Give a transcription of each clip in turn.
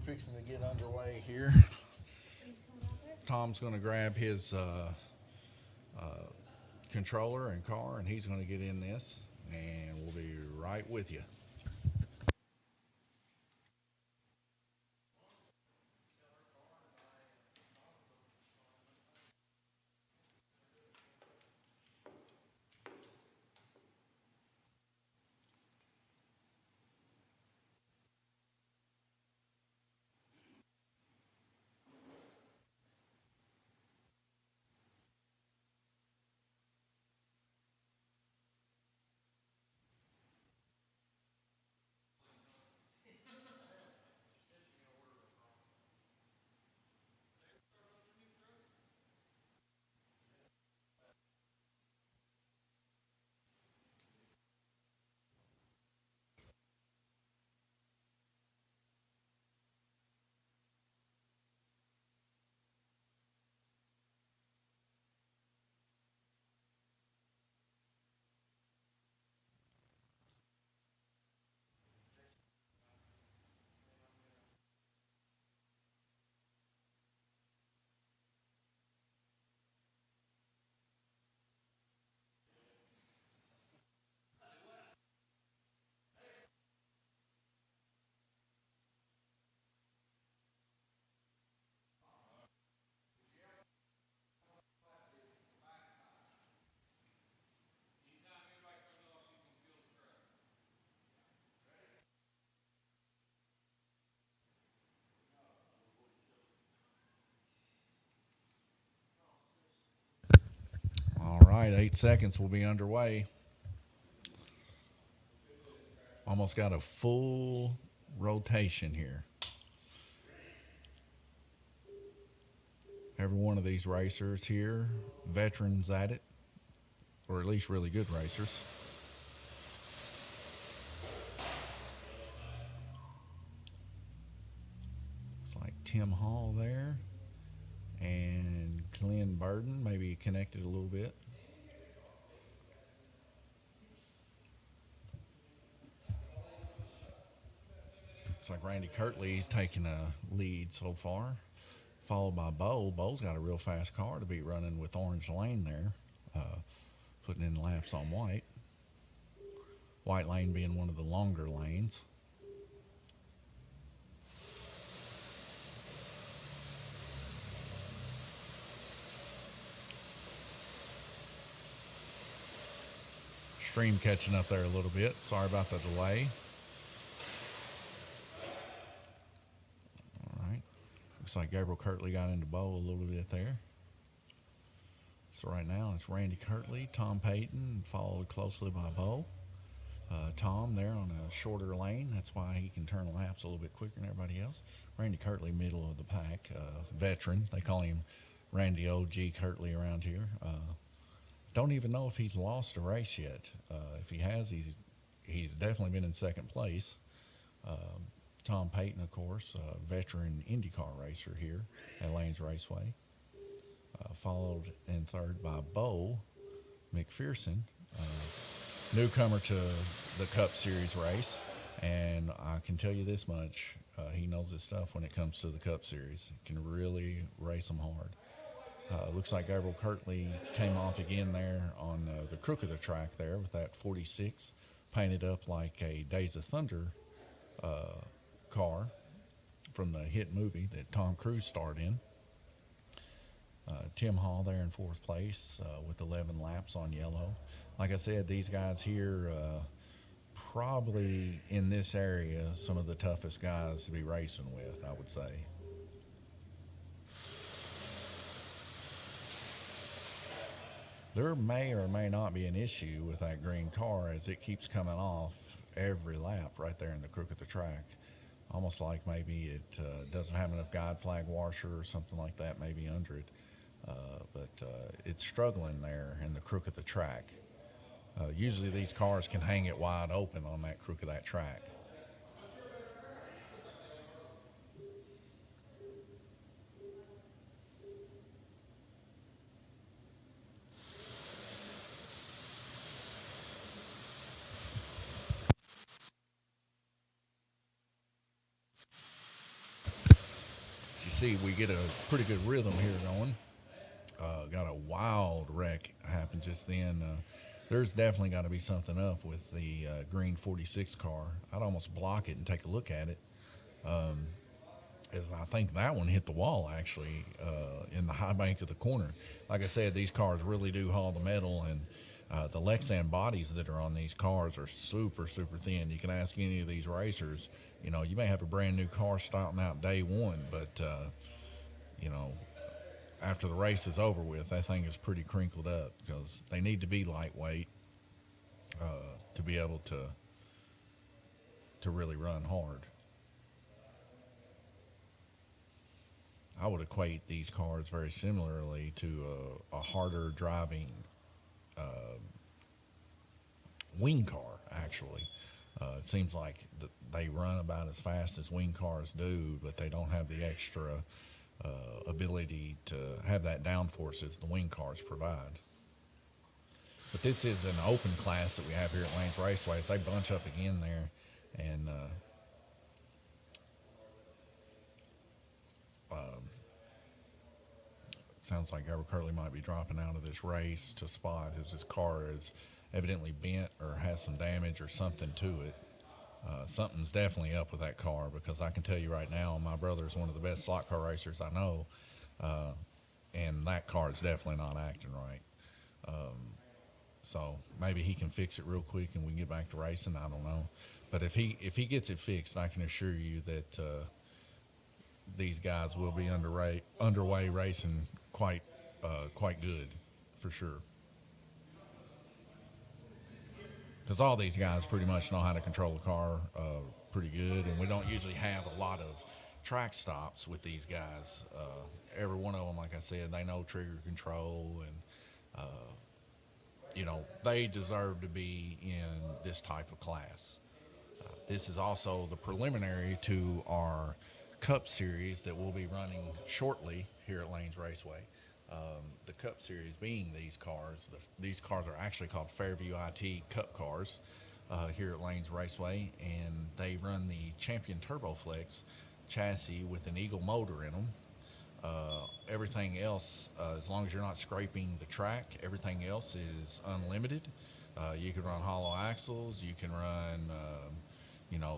fixing to get underway here. Tom's going to grab his controller and car, and he's going to get in this, and we'll be right with you. All right, 8 seconds will be underway. Almost got a full rotation here. Every one of these racers here, veterans at it, or at least really good racers. It's like Tim Hall there and Glenn Burden, maybe connected a little bit. Looks like Randy Kirtley's taking a lead so far, followed by Bo. Bo's got a real fast car to be running with Orange Lane there, putting in laps on White. White Lane being one of the longer lanes. Stream catching up there a little bit. Sorry about the delay. All right. Looks like Gabriel Kirtley got into Bo a little bit there. So right now it's Randy Kirtley, Tom Payton, followed closely by Bo. Tom there on a shorter lane. That's why he can turn laps a little bit quicker than everybody else. Randy Kirtley, middle of the pack, veteran. They call him Randy O.G. Kirtley around here. Don't even know if he's lost a race yet. If he has, he's definitely been in second place. Tom Payton, of course, veteran IndyCar racer here at Lanes Raceway. Followed in third by Bo McPherson, newcomer to the Cup Series race. And I can tell you this much, he knows his stuff when it comes to the Cup Series. He can really race them hard. Looks like Gabriel Kirtley came off again there on the crook of the track there with that 46 painted up like a Days of Thunder car from the hit movie that Tom Cruise starred in. Tim Hall there in fourth place with 11 laps on yellow. Like I said, these guys here probably in this area some of the toughest guys to be racing with, I would say. There may or may not be an issue with that green car as it keeps coming off every lap right there in the crook of the track. Almost like maybe it doesn't have enough guide flag washer or something like that maybe under it. But it's struggling there in the crook of the track. Usually these cars can hang it wide open on that crook of that track. you see, we get a pretty good rhythm here going. Got a wild wreck happen just then. There's definitely got to be something up with the green 46 car. I'd almost block it and take a look at it. As I think that one hit the wall actually in the high bank of the corner. Like I said, these cars really do haul the metal, and the Lexan bodies that are on these cars are super, super thin. You can ask any of these racers, you may have a brand new car starting out day one, but, you know, after the race is over with, that thing is pretty crinkled up because they need to be lightweight to be able to really run hard. I would equate these cars very similarly to a harder driving wing car, actually. It seems like they run about as fast as wing cars do, but they don't have the extra ability to have that downforce as the wing cars provide. But this is an open class that we have here at Lanes Raceway. So they bunch up again there, and sounds like Gabriel Curley might be dropping out of this race to spot as his car is evidently bent or has some damage or something to it. Something's definitely up with that car because I can tell you right now, my brother is one of the best slot car racers I know, and that car is definitely not acting right. So maybe he can fix it real quick and we can get back to racing. I don't know, but if he gets it fixed, I can assure you that these guys will be underway racing quite good for sure. Because all these guys pretty much know how to control the car pretty good, and we don't usually have a lot of track stops with these guys. Every one of them, like I said, they know trigger control, and they deserve to be in this type of class. This is also the preliminary to our Cup Series that we'll be running shortly here at Lanes Raceway. The Cup Series being these cars. These cars are actually called Fairview IT Cup cars here at Lanes Raceway, and they run the Champion TurboFlex chassis with an Eagle motor in them. Everything else, as long as you're not scraping the track, everything else is unlimited. You can run hollow axles. You can run,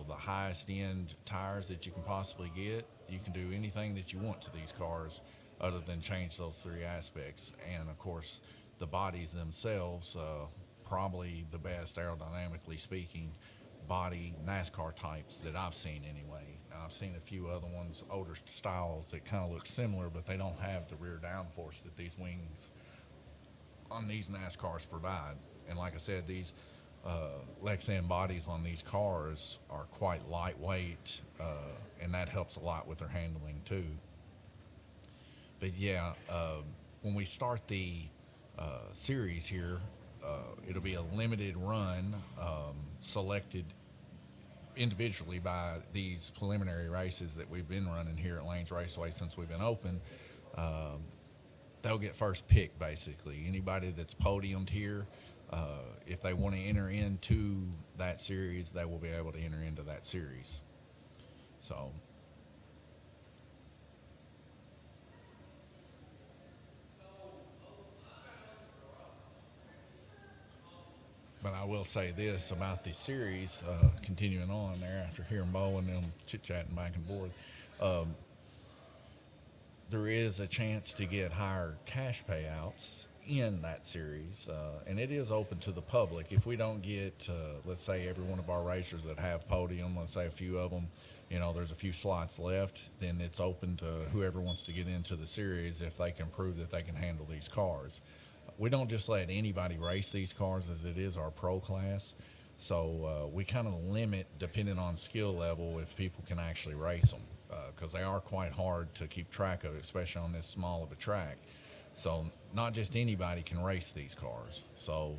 the highest end tires that you can possibly get. You can do anything that you want to these cars other than change those three aspects. And of course, the bodies themselves, probably the best aerodynamically speaking body NASCAR types that I've seen anyway. I've seen a few other ones, older styles that kind of look similar, but they don't have the rear downforce that these wings on these NASCARs provide. And like I said, these Lexan bodies on these cars are quite lightweight, and that helps a lot with their handling too. But yeah, when we start the series here, it'll be a limited run, selected individually by these preliminary races that we've been running here at Lanes Raceway since we've been open. They'll get first pick basically. Anybody that's podiumed here, if they want to enter into that series, they will be able to enter into that series. So. But I will say this about the series, continuing on there after hearing Bo and them chit-chatting back and forth, there is a chance to get higher cash payouts in that series, and it is open to the public. If we don't get, let's say, every one of our racers that have podium, let's say a few of them, there's a few slots left, then it's open to whoever wants to get into the series if they can prove that they can handle these cars. We don't just let anybody race these cars as it is our pro class. So we kind of limit, depending on skill level, if people can actually race them, because they are quite hard to keep track of, especially on this small of a track. So not just anybody can race these cars. So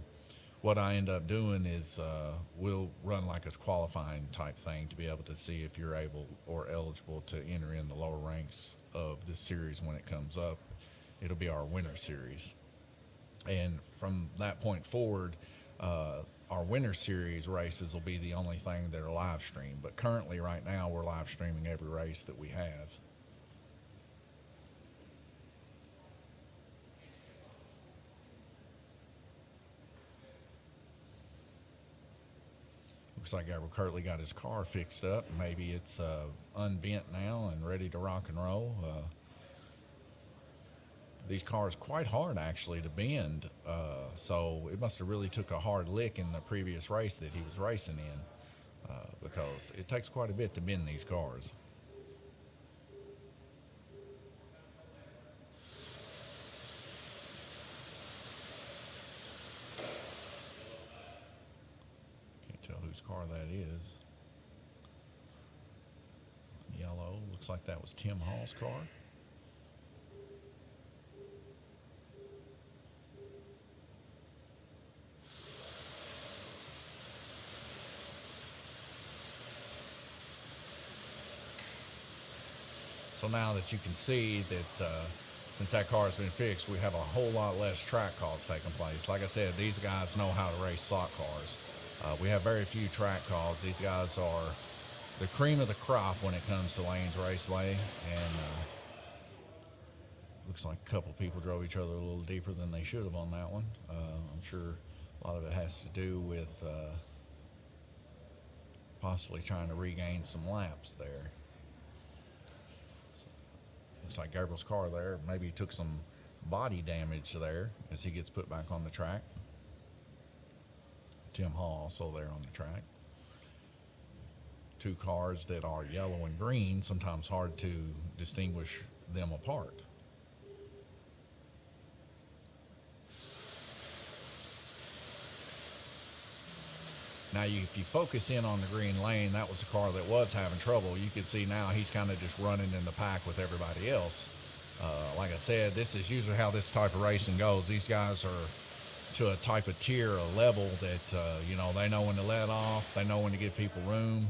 what I end up doing is we'll run like a qualifying type thing to be able to see if you're able or eligible to enter in the lower ranks of this series when it comes up. It'll be our winter series. And from that point forward, our winter series races will be the only thing that are live streamed. But currently, right now, we're live streaming every race that we have. Looks like Gabriel Kirtley got his car fixed up. Maybe it's unbent now and ready to rock and roll. These cars quite hard actually to bend, so it must have really took a hard lick in the previous race that he was racing in, because it takes quite a bit to bend these cars. Can't tell whose car that is. Yellow, looks like that was Tim Hall's car. So now that you can see that since that car has been fixed, we have a whole lot less track calls taking place. Like I said, these guys know how to race stock cars. We have very few track calls. These guys are the cream of the crop when it comes to Lanes Raceway, and looks like a couple people drove each other a little deeper than they should have on that one. I'm sure a lot of it has to do with possibly trying to regain some laps there. Looks like Gabriel's car there. Maybe he took some body damage there as he gets put back on the track. Tim Hall also there on the track. Two cars that are yellow and green, sometimes hard to distinguish them apart. Now, if you focus in on the green lane, that was a car that was having trouble. You can see now he's kind of just running in the pack with everybody else. Like I said, this is usually how this type of racing goes. These guys are to a type of tier, a level that, they know when to let off. They know when to give people room.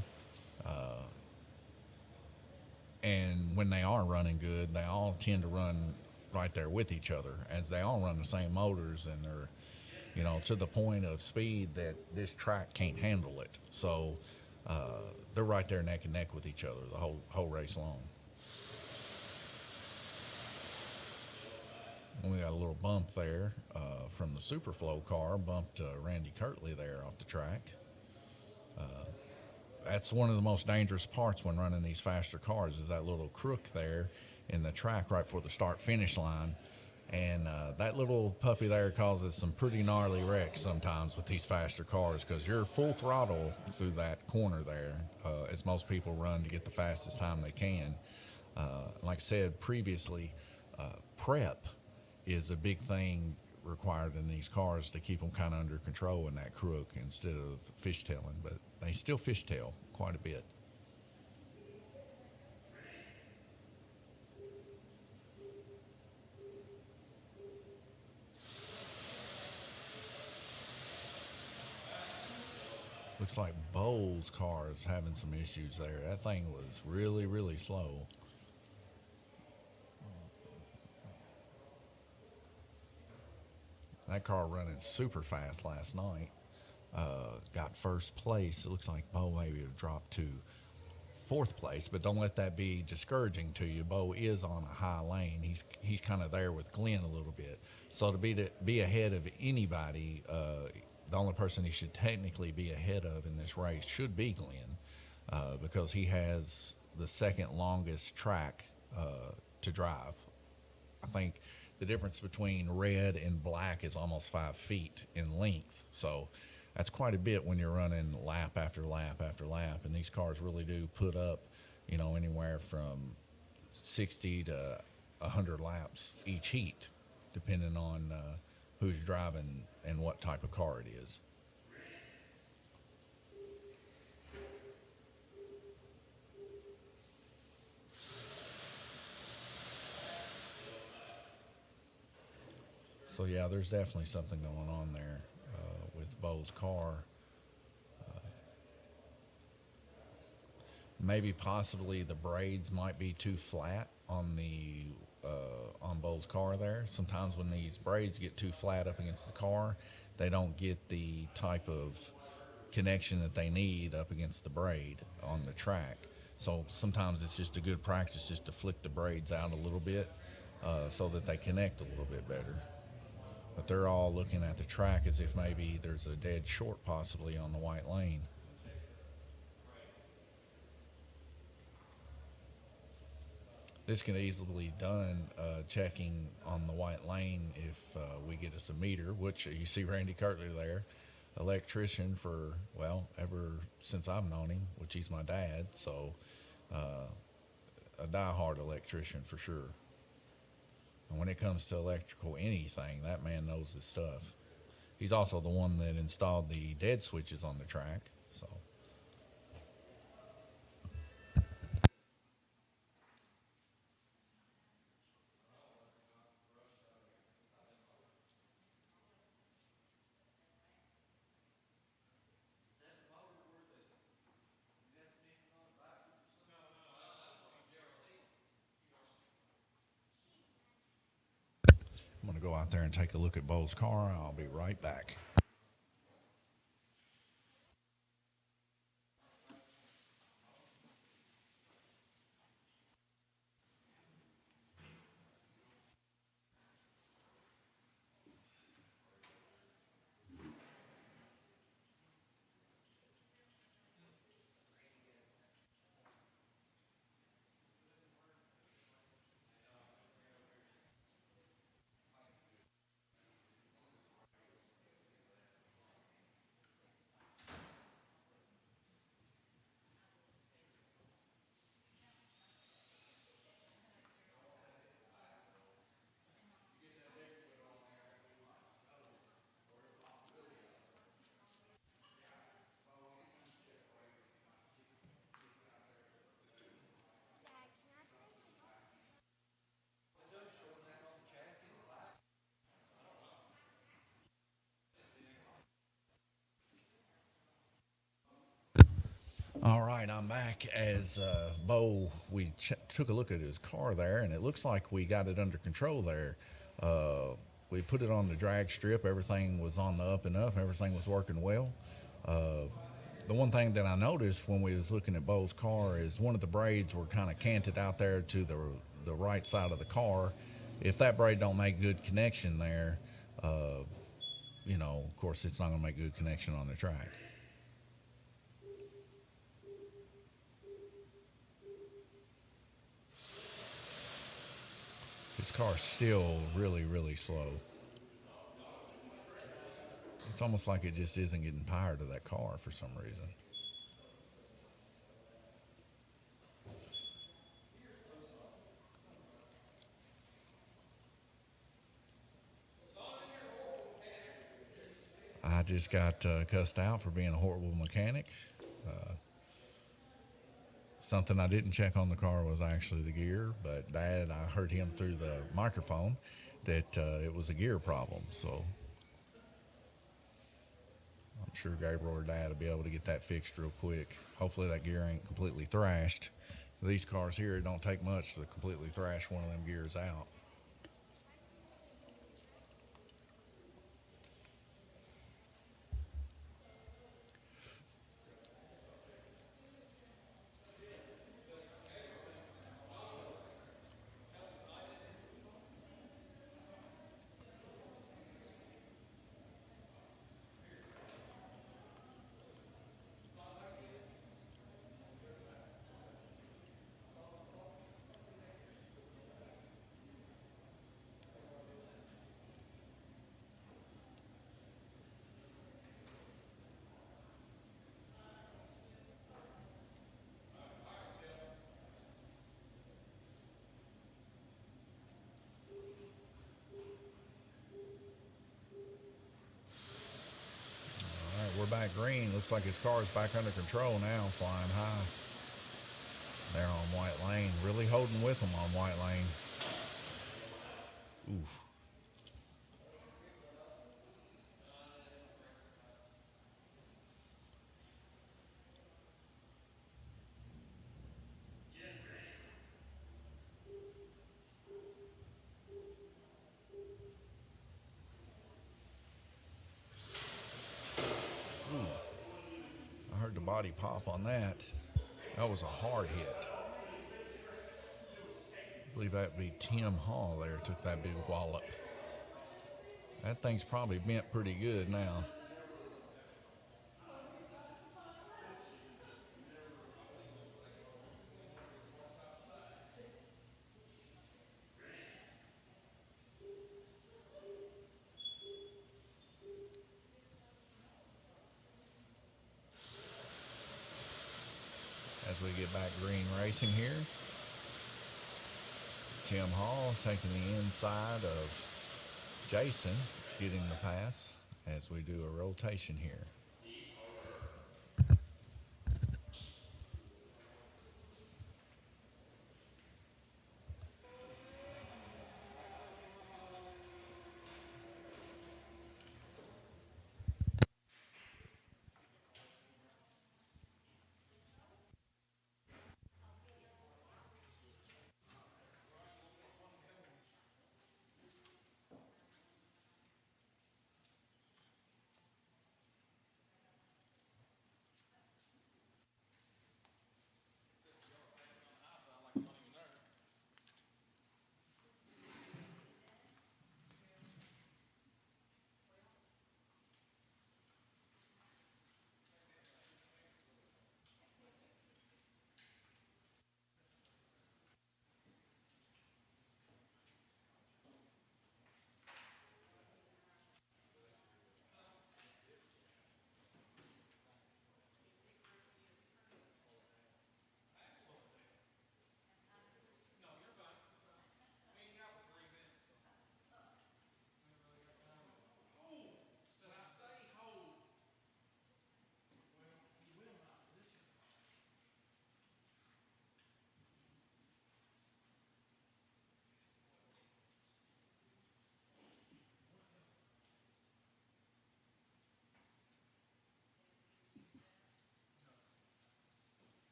And when they are running good, they all tend to run right there with each other, as they all run the same motors, and they're to the point of speed that this track can't handle it. So they're right there neck and neck with each other the whole race long. And we got a little bump there from the Superflow car, bumped Randy Kirtley there off the track. That's one of the most dangerous parts when running these faster cars, is that little crook there in the track right before the start-finish line. And that little puppy there causes some pretty gnarly wrecks sometimes with these faster cars, because you're full throttle through that corner there, as most people run to get the fastest time they can. Like I said previously, prep is a big thing required in these cars to keep them kind of under control in that crook instead of fishtailing, but they still fishtail quite a bit. Looks like Bowles' car is having some issues there. That thing was really, really slow. That car running super fast last night. Got first place. It looks like Bo maybe have dropped to fourth place, but don't let that be discouraging to you. Bo is on a high lane. He's kind of there with Glenn a little bit. So to be ahead of anybody, the only person he should technically be ahead of in this race should be Glenn, because he has the second longest track to drive. I think the difference between red and black is almost 5 feet in length. So that's quite a bit when you're running lap after lap after lap. And these cars really do put up, anywhere from 60 to 100 laps each heat, depending on who's driving and what type of car it is. So yeah, there's definitely something going on there with Bo's car. Maybe possibly the braids might be too flat on the on Bo's car there. Sometimes when these braids get too flat up against the car, they don't get the type of connection that they need up against the braid on the track. So sometimes it's just a good practice just to flick the braids out a little bit so that they connect a little bit better. But they're all looking at the track as if maybe there's a dead short possibly on the white lane. This can easily be done checking on the white lane if we get us a meter, which you see Randy Kirtley there, electrician for, well, ever since I've known him, which he's my dad, so a die-hard electrician for sure. And when it comes to electrical anything, that man knows his stuff. He's also the one that installed the dead switches on the track, so. I'm going to go out there and take a look at Bo's car. I'll be right back. All right, I'm back. As Bo, we took a look at his car there, and it looks like we got it under control there. Uh, we put it on the drag strip. Everything was on the up and up. Everything was working well. Uh, the one thing that I noticed when we was looking at Bo's car is one of the braids were kind of canted out there to the right side of the car. If that braid don't make good connection there, uh, of course, it's not going to make good connection on the track. His car's still really, really slow. It's almost like it just isn't getting power to that car for some reason. I just got cussed out for being a horrible mechanic. Uh, Something I didn't check on the car was actually the gear, but Dad, I heard him through the microphone that it was a gear problem. So I'm sure Gabriel or Dad will be able to get that fixed real quick. Hopefully that gear ain't completely thrashed. These cars here, it don't take much to completely thrash one of them gears out. All right, we're back green. Looks like his car is back under control now, flying high. They're on white lane, really holding with them on white lane. Oof. Ooh. I heard the body pop on that. That was a hard hit. I believe that'd be Tim Hall there took that big wallop. That thing's probably bent pretty good now. racing here. Tim Hall taking the inside of Jason, getting the pass as we do a rotation here.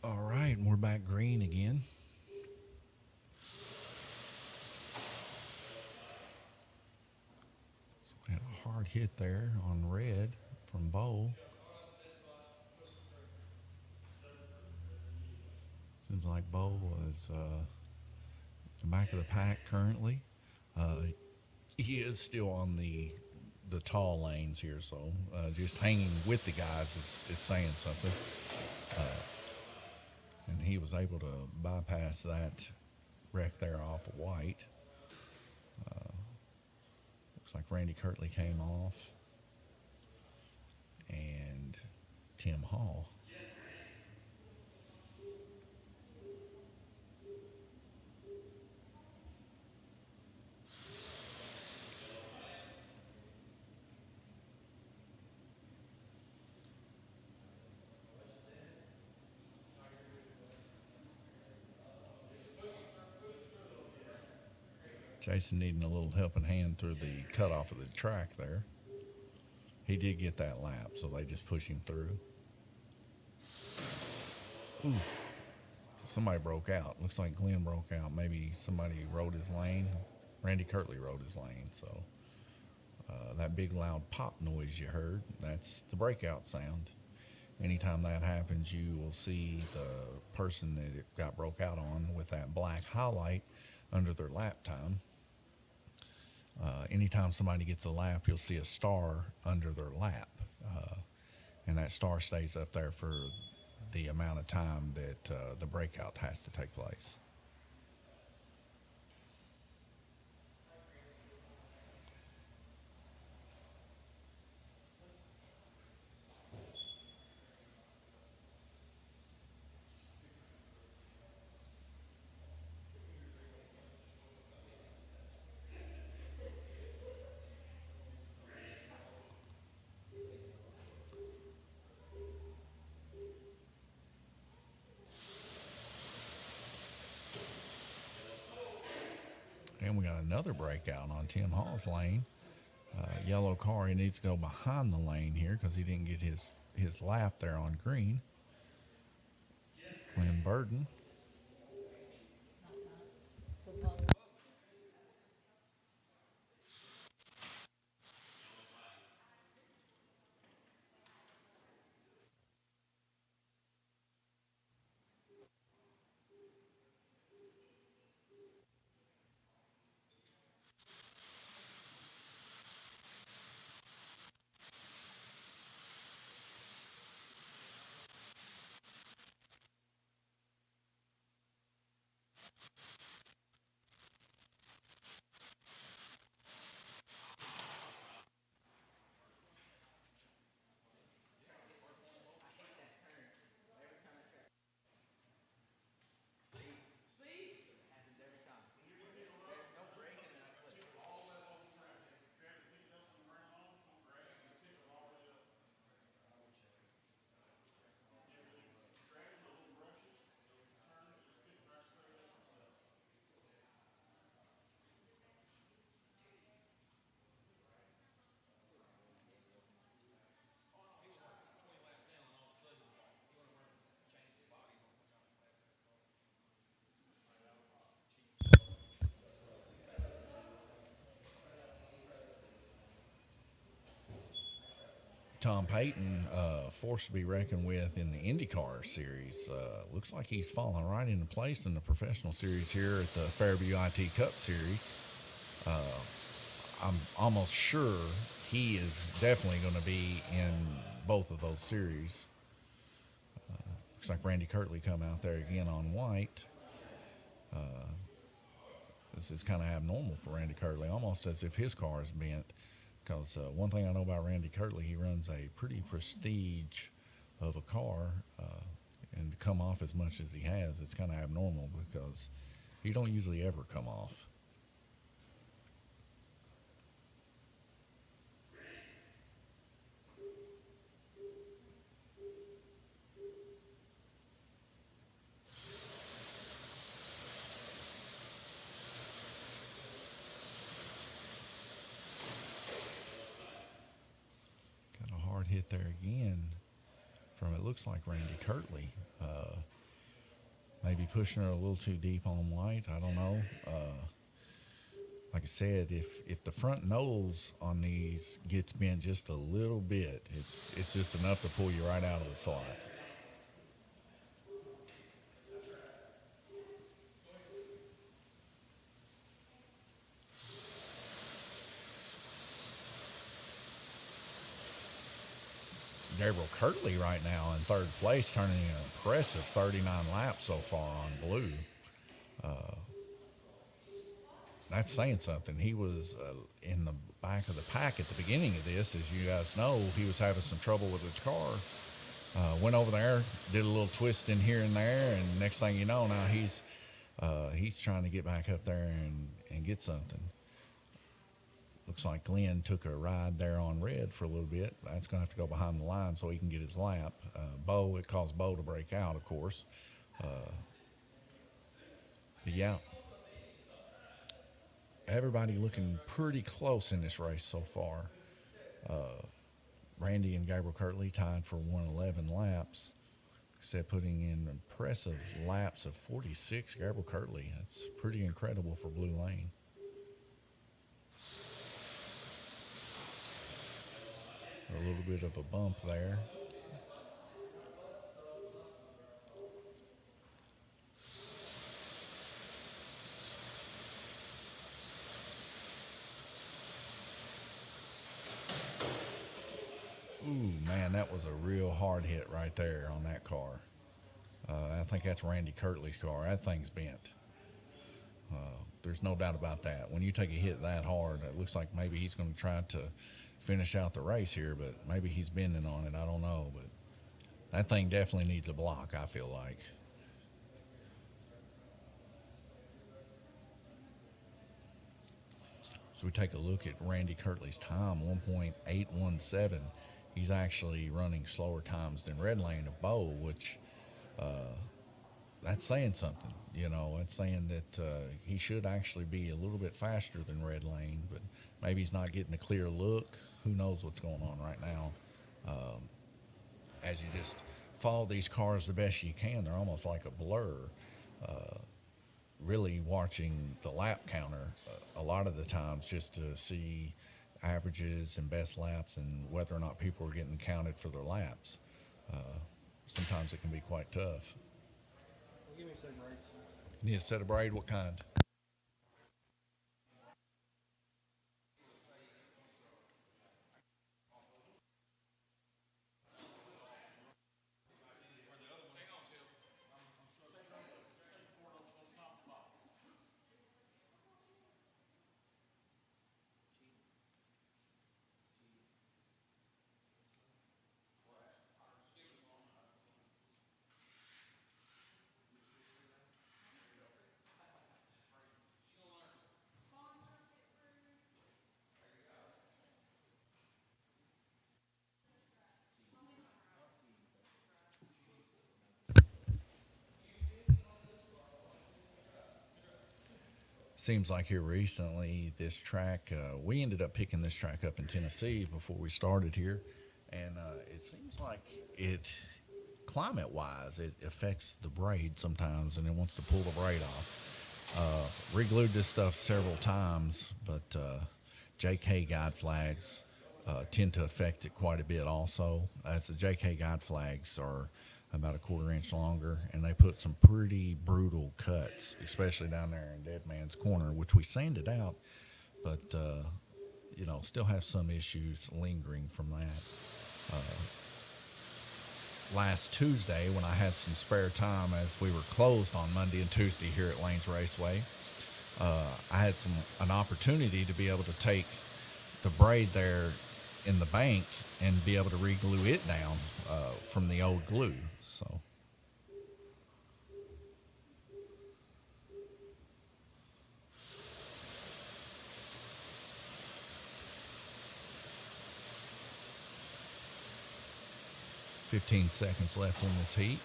All right, we're back green again. So we had a hard hit there on red from Bo. Seems like Bo was the back of the pack currently. Uh, he is still on the tall lanes here, so just hanging with the guys is saying something. And he was able to bypass that wreck there off of White. Looks like Randy Kirtley came off, and Tim Hall. Jason needing a little helping hand through the cutoff of the track there. He did get that lap, so they just push him through. Ooh, somebody broke out. Looks like Glenn broke out. Maybe somebody rode his lane. Randy Kirtley rode his lane, so That big loud pop noise you heard, that's the breakout sound. Anytime that happens, you will see the person that it got broke out on with that black highlight under their lap time. Anytime somebody gets a lap, you'll see a star under their lap. Uh, and that star stays up there for the amount of time that the breakout has to take place. And we got another breakout on Tim Hall's lane. Yellow car, he needs to go behind the lane here because he didn't get his lap there on green. Glenn Burden. Tom Payton, forced to be reckoned with in the IndyCar series. Looks like he's fallen right into place in the professional series here at the Fairview IT Cup Series. I'm almost sure he is definitely going to be in both of those series. Looks like Randy Kirtley come out there again on white. This is kind of abnormal for Randy Kirtley, almost as if his car is bent. Because one thing I know about Randy Kirtley, he runs a pretty prestige of a car, and to come off as much as he has, it's kind of abnormal because he don't usually ever come off. Got a hard hit there again from it looks like Randy Kirtley. Maybe pushing her a little too deep on white. I don't know. Like I said, if the front nose on these gets bent just a little bit, it's just enough to pull you right out of the slot. Gabriel Kirtley right now in third place, turning an impressive 39 laps so far on blue. That's saying something. He was in the back of the pack at the beginning of this. As you guys know, he was having some trouble with his car. Went over there, did a little twist in here and there, and next thing you know, now he's trying to get back up there and get something. Looks like Glenn took a ride there on red for a little bit. That's going to have to go behind the line so he can get his lap. It caused Bo to break out, of course. But yeah, everybody looking pretty close in this race so far. Randy and Gabriel Kirtley tied for 111 laps. Except putting in impressive laps of 46. Gabriel Kirtley, that's pretty incredible for Blue Lane. A little bit of a bump there. Ooh, man, that was a real hard hit right there on that car. I think that's Randy Kirtley's car. That thing's bent. There's no doubt about that. When you take a hit that hard, it looks like maybe he's going to try to finish out the race here, but maybe he's bending on it. I don't know, but that thing definitely needs a block, I feel like. So we take a look at Randy Kirtley's time, 1.817. He's actually running slower times than Red Lane of Bow, which that's saying something. You know, it's saying that he should actually be a little bit faster than Red Lane, but maybe he's not getting a clear look. Who knows what's going on right now? As you just follow these cars the best you can, they're almost like a blur. Really watching the lap counter a lot of the times just to see averages and best laps and whether or not people are getting counted for their laps. Uh, Sometimes it can be quite tough. Give me some rights. You need a set of braid? What kind? Seems like here recently, this track, we ended up picking this track up in Tennessee before we started here. And it seems like it, climate wise, it affects the braid sometimes and it wants to pull the braid off. Re-glued this stuff several times, but JK guide flags tend to affect it quite a bit also, as the JK guide flags are about a quarter inch longer, and they put some pretty brutal cuts, especially down there in Dead Man's Corner, which we sanded out, but still have some issues lingering from that. Last Tuesday, when I had some spare time, as we were closed on Monday and Tuesday here at Lanes Raceway, I had an opportunity to be able to take the braid there in the bank and be able to re-glue it down from the old glue. So 15 seconds left in this heat.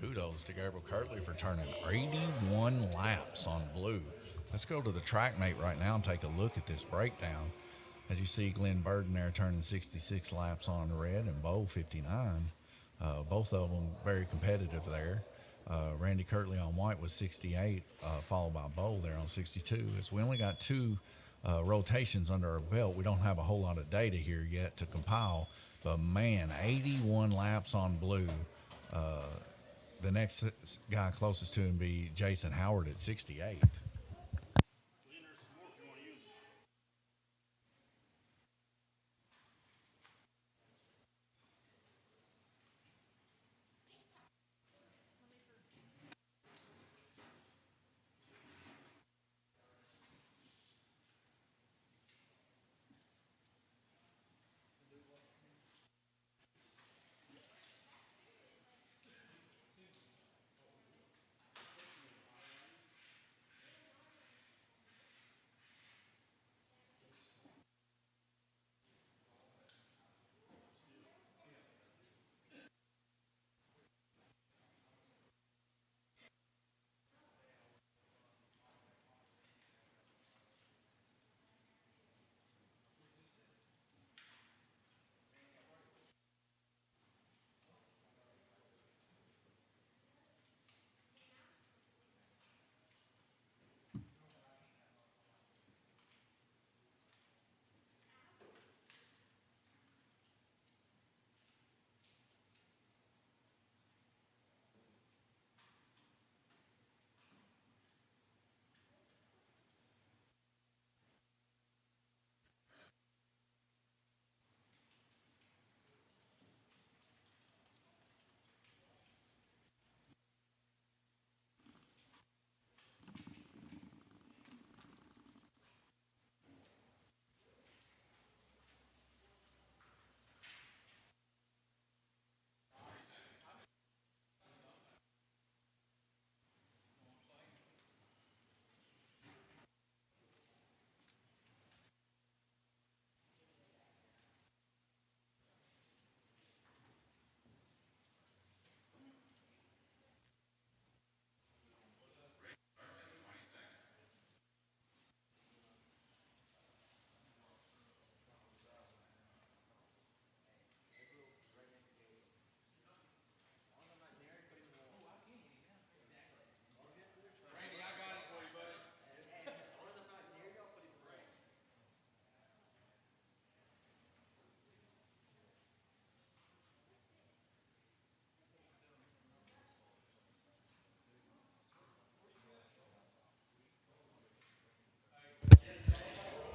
Kudos to Gabriel Kirtley for turning 81 laps on blue. Let's go to the track mate right now and take a look at this breakdown. As you see, Glenn Burden there turning 66 laps on red and Bo 59. Both of them very competitive there. Randy Kirtley on white was 68, followed by Bo there on 62. As we only got two rotations under our belt, we don't have a whole lot of data here yet to compile. But man, 81 laps on blue. The next guy closest to him be Jason Howard at 68.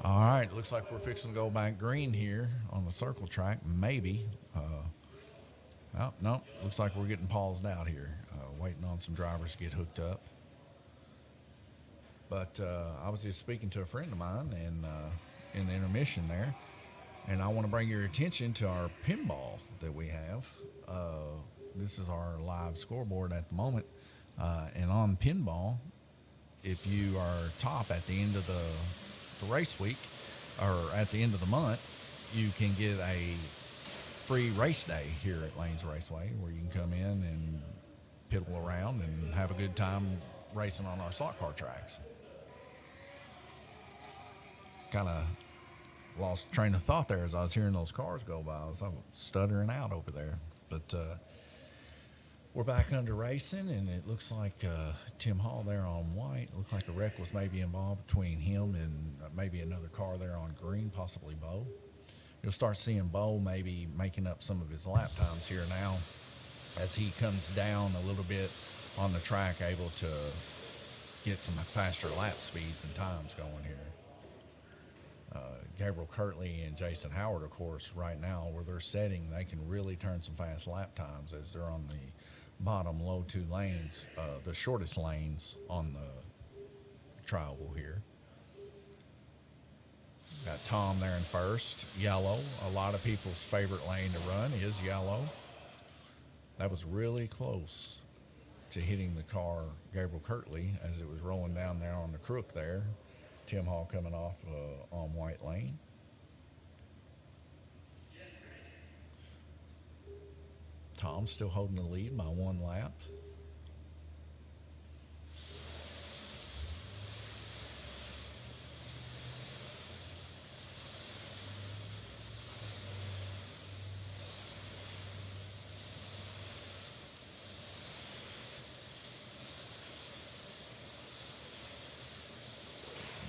All right, looks like we're fixing to go back green here on the circle track. Maybe. Oh, no, looks like we're getting paused out here, waiting on some drivers to get hooked up. But I was just speaking to a friend of mine and in the intermission there, and I want to bring your attention to our pinball that we have. This is our live scoreboard at the moment. And on pinball, if you are top at the end of the race week or at the end of the month, you can get a free race day here at Lanes Raceway where you can come in and piddle around and have a good time racing on our slot car tracks. Kind of lost train of thought there as I was hearing those cars go by. I was stuttering out over there. But we're back under racing, and it looks like Tim Hall there on white. It looked like a wreck was maybe involved between him and maybe another car there on green, possibly Bo. You'll start seeing Bo maybe making up some of his lap times here now as he comes down a little bit on the track, able to get some faster lap speeds and times going here. Gabriel Kirtley and Jason Howard, of course, right now where they're setting, they can really turn some fast lap times as they're on the bottom low two lanes, the shortest lanes on the tri-oval here. Got Tom there in first, yellow. A lot of people's favorite lane to run is yellow. That was really close to hitting the car, Gabriel Kirtley, as it was rolling down there on the crook there. Tim Hall coming off on white lane. Tom still holding the lead by one lap.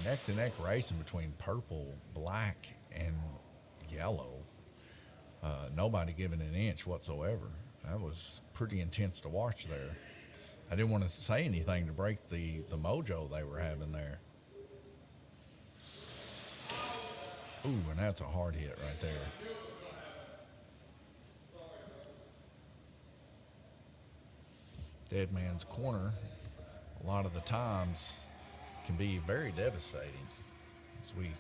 Neck-to-neck racing between purple, black, and yellow. Nobody giving an inch whatsoever. That was pretty intense to watch there. I didn't want to say anything to break the mojo they were having there. Ooh, and that's a hard hit right there. Dead man's corner, a lot of the times, can be very devastating. As we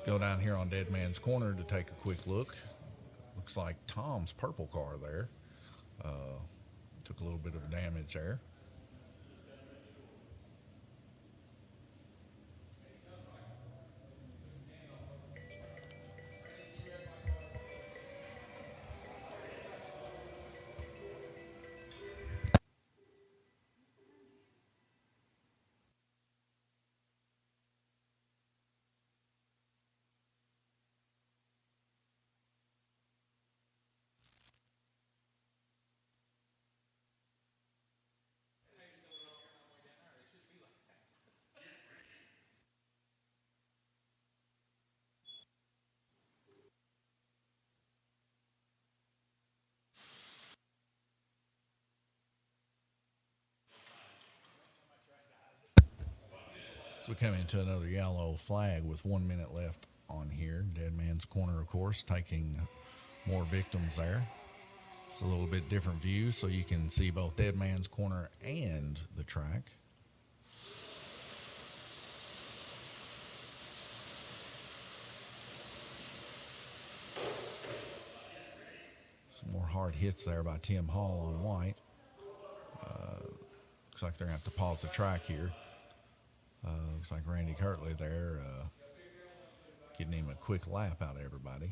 go down here on Dead Man's Corner to take a quick look, looks like Tom's purple car there took a little bit of damage there. So we come into another yellow flag with 1 minute left on here. Dead Man's Corner, of course, taking more victims there. It's a little bit different view, so you can see both Dead Man's Corner and the track. Some more hard hits there by Tim Hall on white. Looks like they're going to have to pause the track here. Looks like Randy Kirtley there getting him a quick lap out of everybody.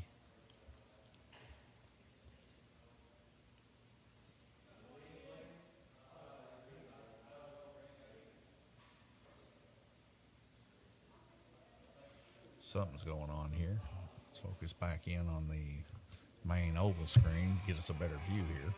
Something's going on here. Let's focus back in on the main oval screen to get us a better view here.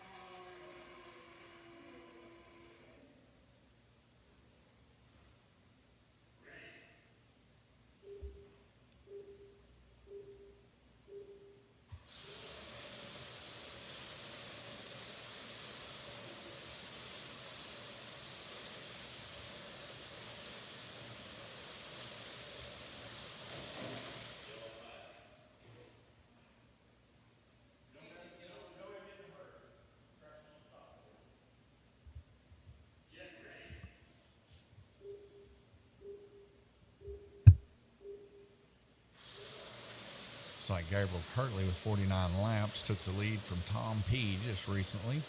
Looks like Gabriel Kirtley with 49 laps took the lead from Tom P just recently.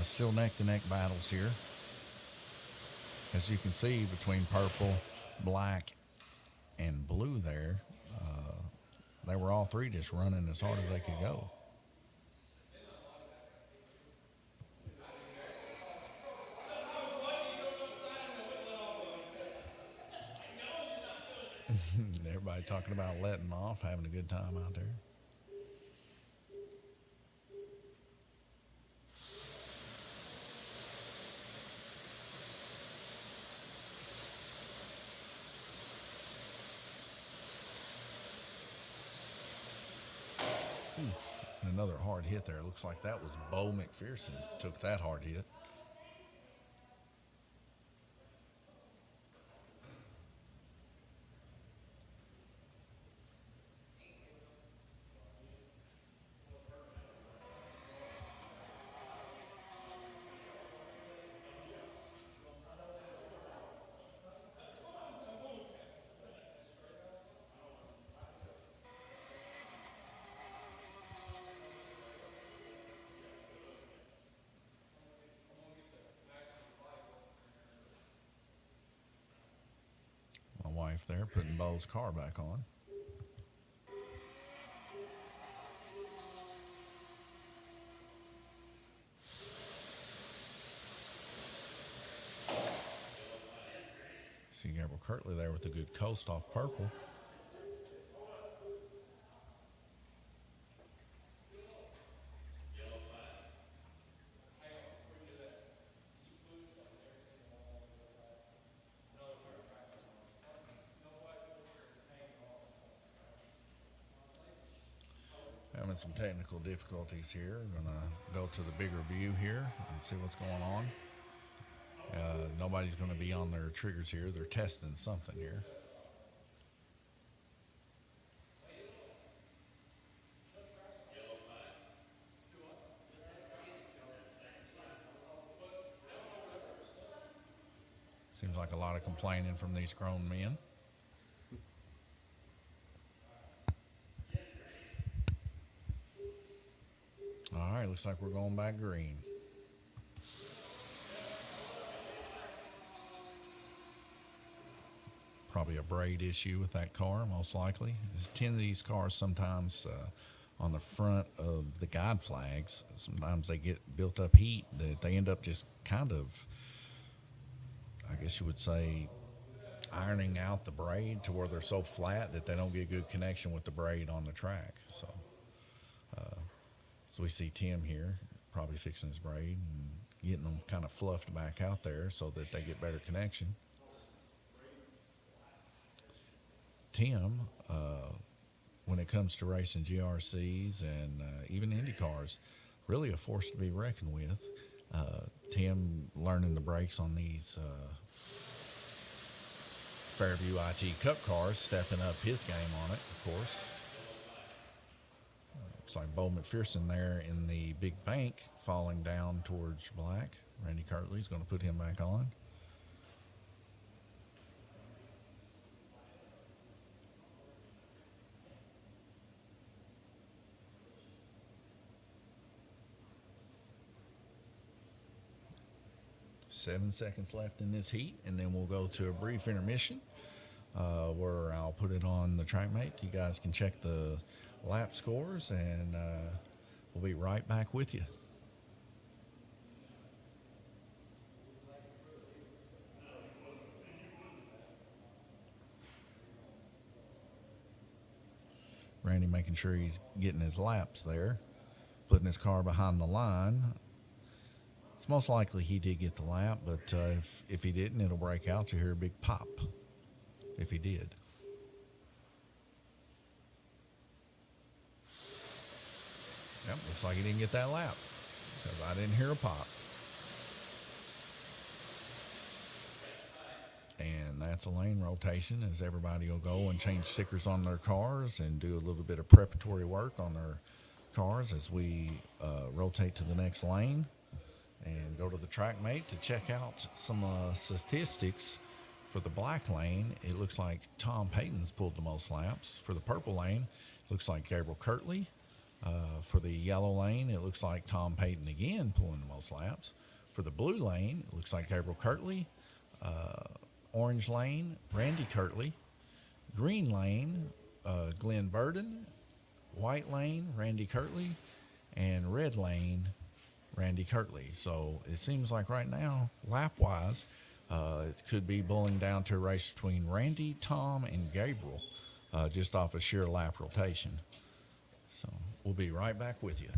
Still neck-to-neck battles here. As you can see, between purple, black, and blue there, they were all three just running as hard as they could go. Everybody talking about letting off, having a good time out there. And another hard hit there. Looks like that was Bo McPherson took that hard hit. My wife there putting Bo's car back on. See Gabriel Kirtley there with a good coast off purple. Having some technical difficulties here. Gonna go to the bigger view here and see what's going on. Nobody's going to be on their triggers here. They're testing something here. Seems like a lot of complaining from these grown men. All right, looks like we're going back green. Probably a braid issue with that car, most likely. There's 10 of these cars sometimes on the front of the guide flags. Sometimes they get built up heat that they end up just kind of, I guess you would say, ironing out the braid to where they're so flat that they don't get good connection with the braid on the track. So we see Tim here probably fixing his braid and getting them kind of fluffed back out there so that they get better connection. Tim, when it comes to racing GRCs and even Indy cars, really a force to be reckoned with. Tim learning the brakes on these Fairview IT Cup cars, stepping up his game on it, of course. Looks like Bo McPherson there in the big bank falling down towards black. Randy Kirtley's going to put him back on. Seven seconds left in this heat, and then we'll go to a brief intermission where I'll put it on the TrackMate. You guys can check the lap scores, and we'll be right back with you. Randy making sure he's getting his laps there, putting his car behind the line. It's most likely he did get the lap, but if he didn't, it'll break out. You'll hear a big pop if he did. Yep, looks like he didn't get that lap because I didn't hear a pop. And that's a lane rotation as everybody will go and change stickers on their cars and do a little bit of preparatory work on their cars as we rotate to the next lane and go to the TrackMate to check out some statistics. For the black lane, it looks like Tom Payton's pulled the most laps. For the purple lane, Looks like Gabriel Kirtley. For the yellow lane, it looks like Tom Payton again pulling the most laps. For the blue lane, it looks like Gabriel Kirtley. Orange lane, Randy Kirtley. Green lane, Glenn Burden. White lane, Randy Kirtley. And red lane, Randy Kirtley. So it seems like right now, lap-wise, it could be bulling down to a race between Randy, Tom, and Gabriel, just off a sheer lap rotation. So we'll be right back with you.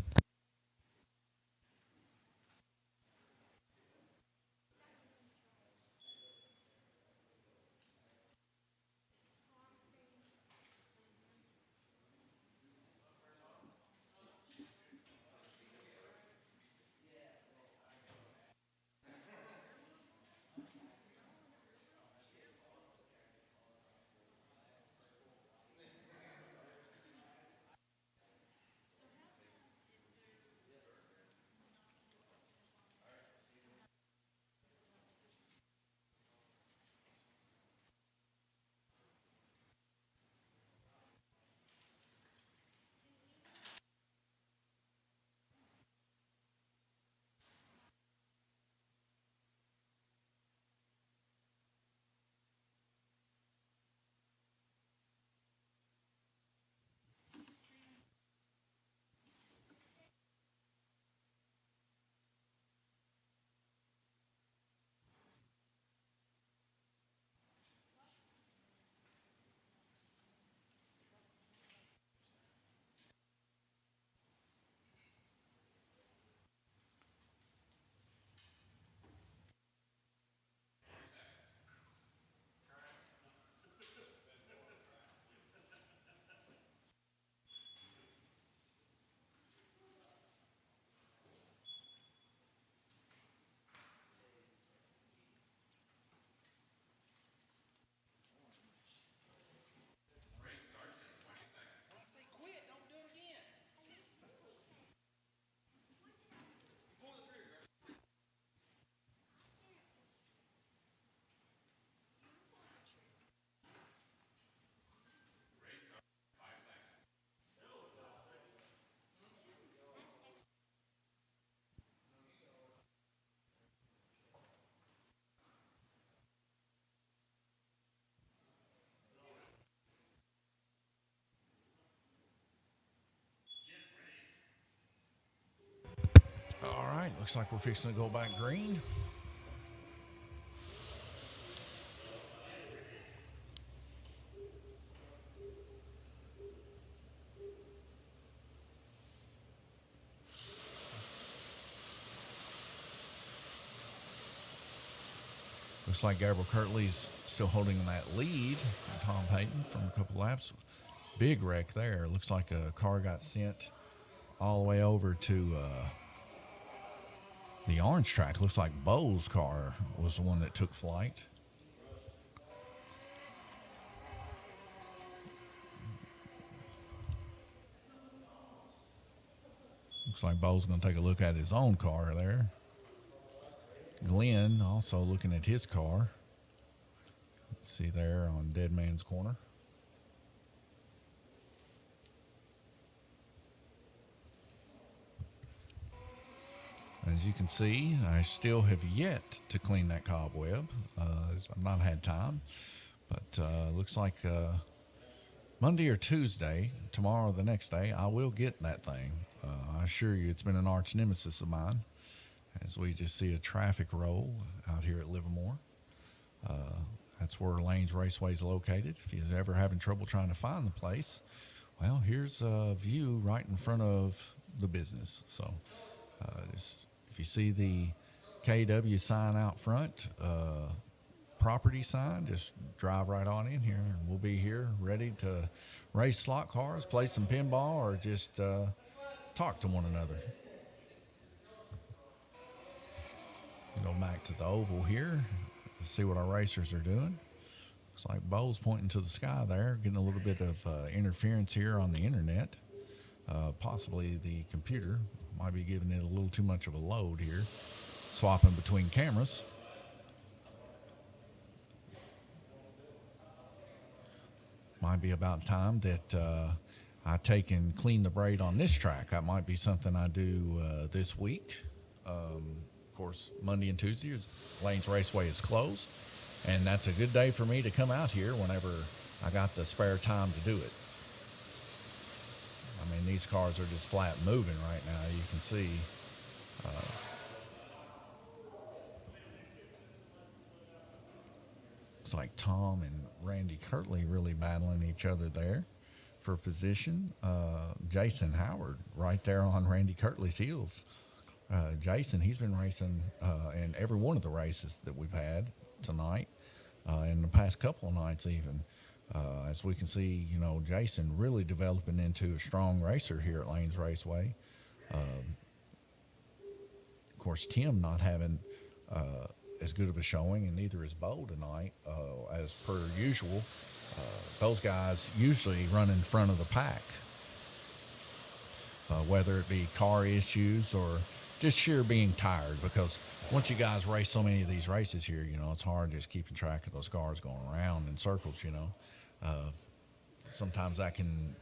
All right, looks like we're fixing to go back green. Looks like Gabriel Kirtley's still holding that lead from Tom Payton from a couple laps. Big wreck there. Looks like a car got sent all the way over to the orange track. Looks like Bo's car was the one that took flight. Looks like Bo's going to take a look at his own car there. Glenn also looking at his car. Let's see there on Dead Man's Corner. As you can see, I still have yet to clean that cobweb. I've not had time, but looks like Monday or Tuesday, tomorrow or the next day, I will get that thing. I assure you it's been an arch nemesis of mine, as we just see a traffic roll out here at Livermore. That's where Lanes Raceway is located. If you're ever having trouble trying to find the place, well, here's a view right in front of the business. So just, if you see the KW sign out front, property sign, just drive right on in here, and we'll be here ready to race slot cars, play some pinball, or just talk to one another. Go back to the oval here to see what our racers are doing. Looks like Bo's pointing to the sky there, getting a little bit of interference here on the internet. Possibly the computer might be giving it a little too much of a load here, swapping between cameras. Might be about time that I take and clean the braid on this track. That might be something I do this week. Of course, Monday and Tuesday, Lanes Raceway is closed, and that's a good day for me to come out here whenever I got the spare time to do it. I mean, these cars are just flat moving right now. You can see. It's like Tom and Randy Kirtley really battling each other there for position. Jason Howard right there on Randy Kirtley's heels. Jason, he's been racing in every one of the races that we've had tonight, in the past couple of nights even. As we can see, Jason really developing into a strong racer here at Lanes Raceway. Of course, Tim not having as good of a showing, and neither is Bo tonight, as per usual. Those guys usually run in front of the pack, whether it be car issues or just sheer being tired, because once you guys race so many of these races here, it's hard just keeping track of those cars going around in circles, Sometimes that can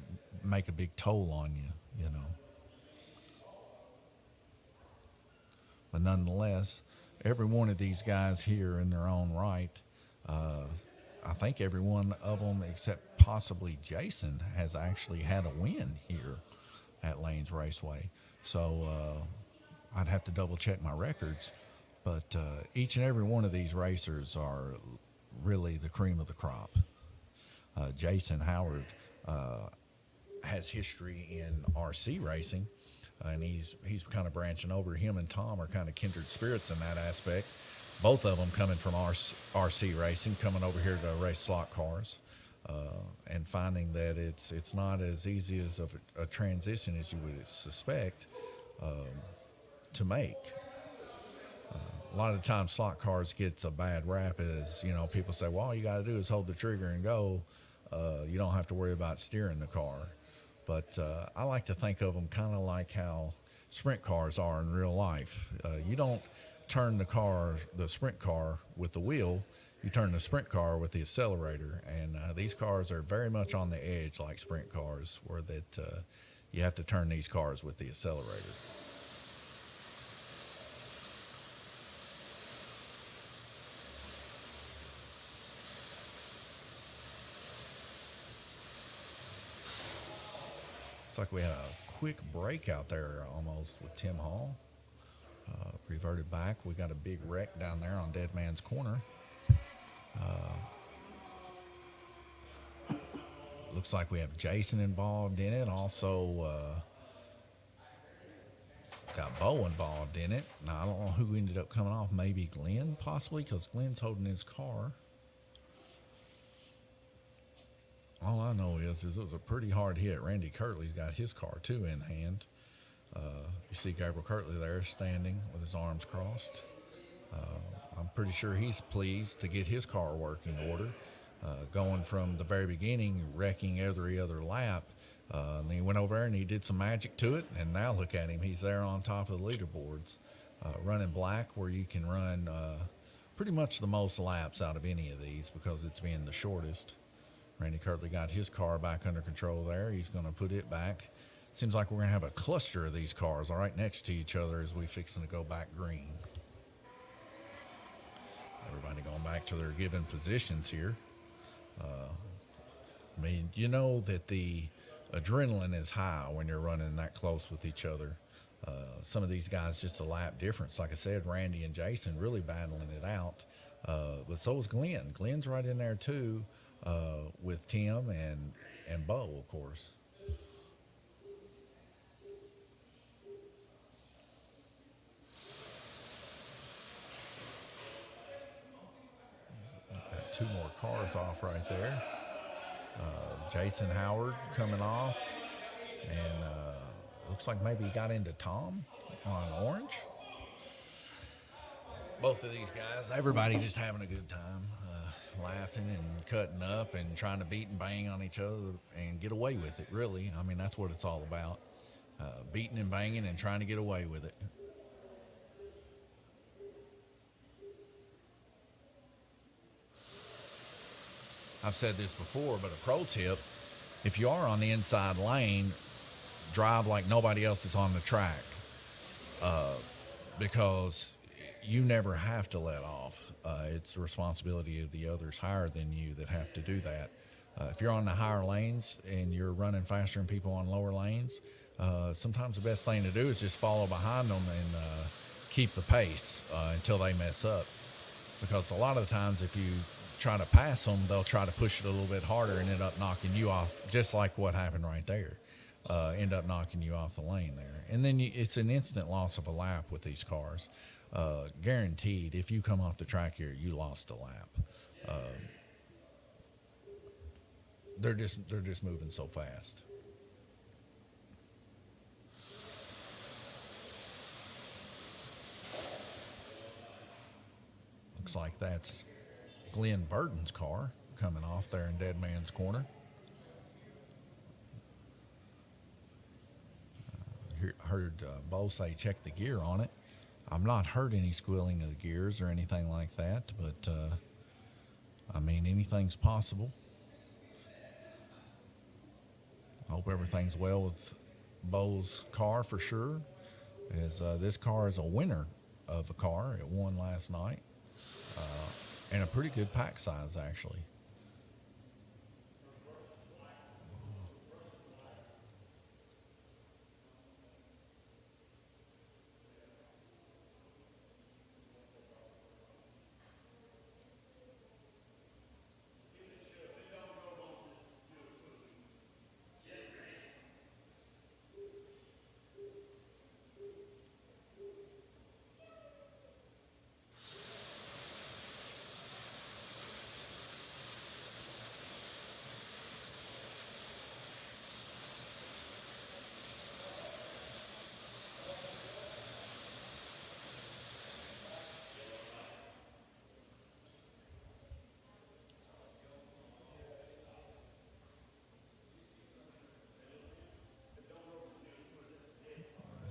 make a big toll on you, But nonetheless, every one of these guys here in their own right, I think every one of them except possibly Jason has actually had a win here at Lanes Raceway. So I'd have to double check my records, but each and every one of these racers are really the cream of the crop. Jason Howard has history in RC racing, and he's kind of branching over. Him and Tom are kind of kindred spirits in that aspect. Both of them coming from RC racing, coming over here to race slot cars, and finding that it's not as easy as a transition as you would suspect to make. A lot of times slot cars gets a bad rap as, people say, well, all you got to do is hold the trigger and go. You don't have to worry about steering the car. But I like to think of them kind of like how sprint cars are in real life. You don't turn the sprint car with the wheel. You turn the sprint car with the accelerator. And these cars are very much on the edge like sprint cars, where that you have to turn these cars with the accelerator. Looks like we had a quick break out there almost with Tim Hall. Reverted back. We got a big wreck down there on Dead Man's Corner. Looks like we have Jason involved in it. Also got Bo involved in it. Now, I don't know who ended up coming off. Maybe Glenn, possibly, because Glenn's holding his car. All I know is it was a pretty hard hit. Randy Kirtley's got his car, too, in hand. You see Gabriel Kirtley there standing with his arms crossed. I'm pretty sure he's pleased to get his car working order. Going from the very beginning, wrecking every other lap. And he went over there and he did some magic to it. And now look at him. He's there on top of the leaderboards. Running black, where you can run pretty much the most laps out of any of these because it's being the shortest. Randy Kirtley got his car back under control there. He's going to put it back. Seems like we're going to have a cluster of these cars right next to each other as we fixing to go back green. Everybody going back to their given positions here. I mean, you know that the adrenaline is high when you're running that close with each other. Some of these guys just a lap difference. Like I said, Randy and Jason really battling it out. But so is Glenn. Glenn's right in there too, with Tim and Bo, of course. Got two more cars off right there. Jason Howard coming off, and looks like maybe he got into Tom on orange. Both of these guys, everybody just having a good time, laughing and cutting up and trying to beat and bang on each other and get away with it, really. I mean, that's what it's all about, beating and banging and trying to get away with it. I've said this before, but a pro tip, If you are on the inside lane, drive like nobody else is on the track, because you never have to let off. It's the responsibility of the others higher than you that have to do that. If you're on the higher lanes and you're running faster than people on lower lanes, sometimes the best thing to do is just follow behind them and keep the pace until they mess up. Because a lot of the times, if you try to pass them, they'll try to push it a little bit harder and end up knocking you off, just like what happened right there. End up knocking you off the lane there. And then it's an instant loss of a lap with these cars. Guaranteed, if you come off the track here, you lost a lap. Uh, they're just moving so fast. Looks like that's Glenn Burton's car coming off there in Dead Man's Corner. Heard Bo say check the gear on it. I've not heard any squealing of the gears or anything like that, but I mean, anything's possible. I hope everything's well with Bo's car for sure, as this car is a winner of a car. It won last night, and a pretty good pack size, actually.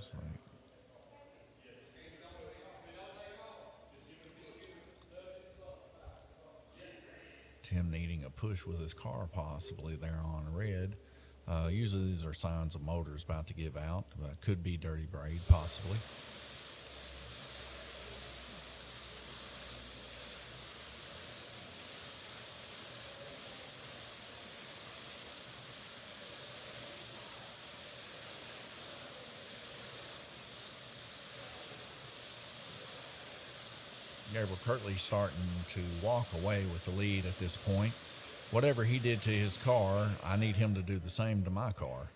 It's like Tim needing a push with his car, possibly there on red. Usually these are signs of motors about to give out. Could be dirty braid, possibly. Gabriel Kirtley starting to walk away with the lead at this point. Whatever he did to his car, I need him to do the same to my car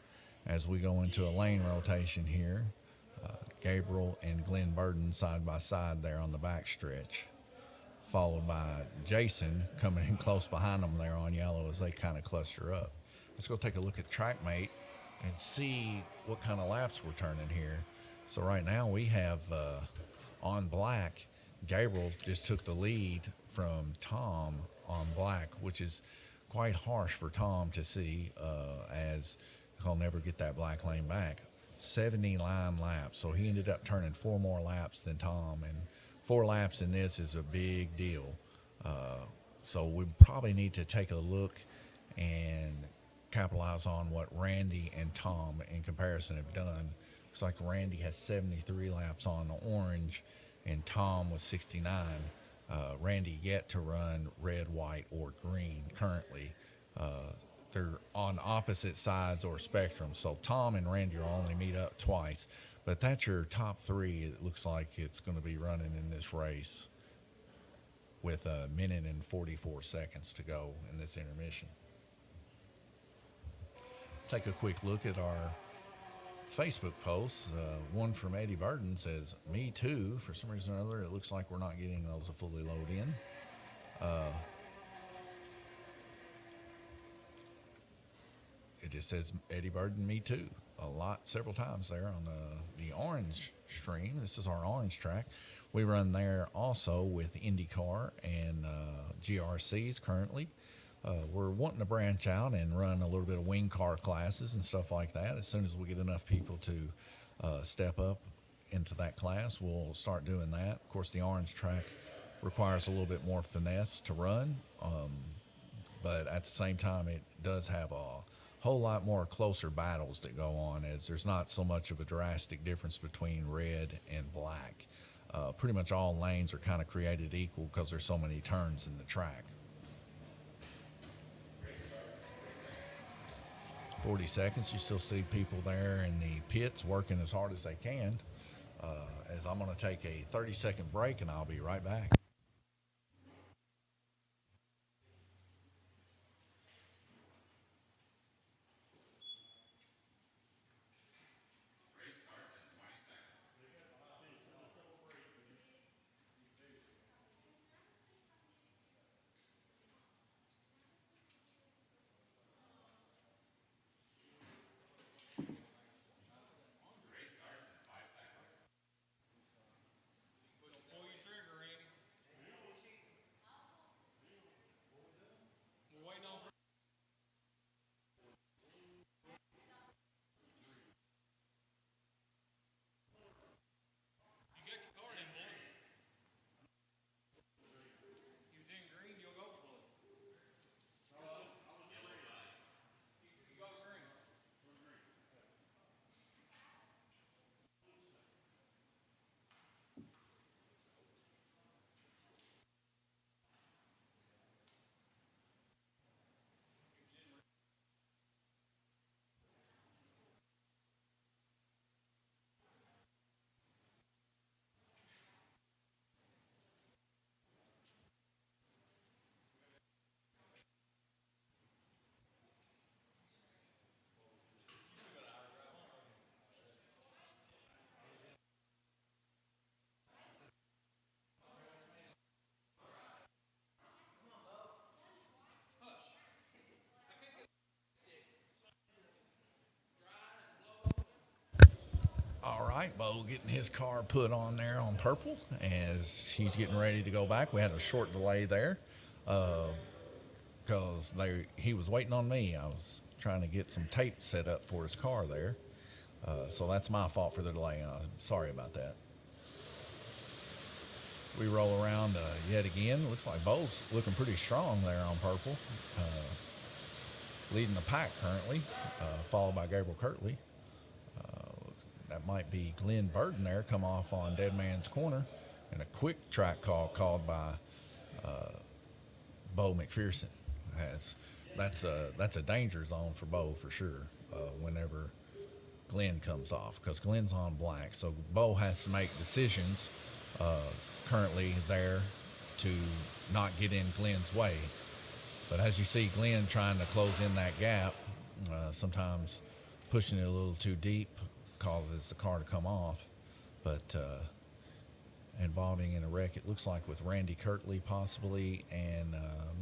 as we go into a lane rotation here. Gabriel and Glenn Burden side by side there on the back stretch, followed by Jason coming in close behind them there on yellow as they kind of cluster up. Let's go take a look at TrackMate and see what kind of laps we're turning here. So right now we have on black, Gabriel just took the lead from Tom on black, which is quite harsh for Tom to see, as he'll never get that black lane back. 79 laps, so he ended up turning 4 more laps than Tom, and 4 laps in this is a big deal. So we probably need to take a look and capitalize on what Randy and Tom in comparison have done. Looks like Randy has 73 laps on the orange and Tom was 69. Randy yet to run red, white, or green currently. They're on opposite sides or spectrums, so Tom and Randy will only meet up twice. But that's your top 3. It looks like it's going to be running in this race with a minute and 44 seconds to go in this intermission. Take a quick look at our Facebook posts. One from Eddie Burden says, "Me too." For some reason or other, it looks like we're not getting those to fully load in. It just says Eddie Burden, "Me too," several times there on the orange stream. This is our orange track. We run there also with IndyCar and GRCs currently. We're wanting to branch out and run a little bit of wing car classes and stuff like that. As soon as we get enough people to step up into that class, we'll start doing that. Of course, the orange track requires a little bit more finesse to run, but at the same time, it does have a whole lot more closer battles that go on, as there's not so much of a drastic difference between red and black. Pretty much all lanes are kind of created equal because there's so many turns in the track. 40 seconds, you still see people there in the pits working as hard as they can. As I'm going to take a 30-second break, and I'll be right back. Pull your trigger, Randy. We're waiting on. You got your card in, boy. You was in green, you'll go for it. You got green. All right, Bo getting his car put on there on purple as he's getting ready to go back. We had a short delay there because he was waiting on me. I was trying to get some tape set up for his car there. So that's my fault for the delay. Sorry about that. We roll around yet again. Looks like Bo's looking pretty strong there on purple. Leading the pack currently, followed by Gabriel Kirtley. That might be Glenn Burton there, come off on Dead Man's Corner. And a quick track call called by Bo McPherson. That's a danger zone for Bo for sure whenever Glenn comes off, because Glenn's on black. So Bo has to make decisions currently there to not get in Glenn's way. But as you see Glenn trying to close in that gap, sometimes pushing it a little too deep causes the car to come off. But involving in a wreck, it looks like with Randy Kirtley possibly, and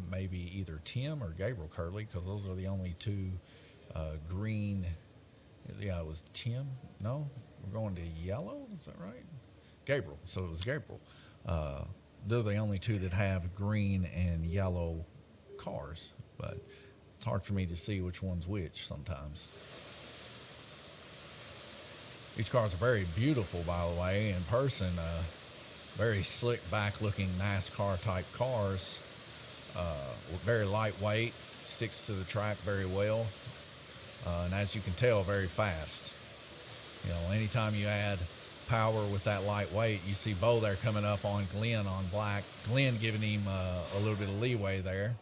maybe either Tim or Gabriel Kirtley, because those are the only two green. Yeah, it was Tim. No, we're going to yellow. Is that right? Gabriel. So it was Gabriel. They're the only two that have green and yellow cars, but it's hard for me to see which one's which sometimes. These cars are very beautiful, by the way, in person. Very slick back looking NASCAR type cars. Very lightweight, sticks to the track very well. And as you can tell, very fast. You know, anytime you add power with that lightweight, you see Bo there coming up on Glenn on black. Glenn giving him a little bit of leeway there.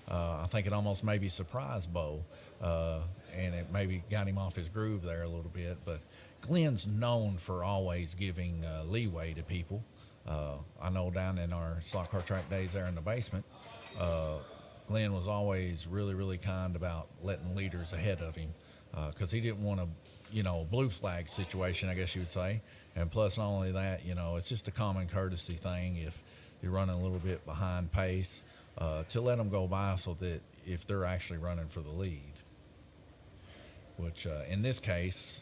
I think it almost maybe surprised Bo, and it maybe got him off his groove there a little bit. But Glenn's known for always giving leeway to people. I know down in our slot car track days there in the basement, Glenn was always really, really kind about letting leaders ahead of him because he didn't want a blue flag situation, I guess you would say. And plus, not only that, it's just a common courtesy thing if you're running a little bit behind pace to let them go by, so that if they're actually running for the lead, which in this case,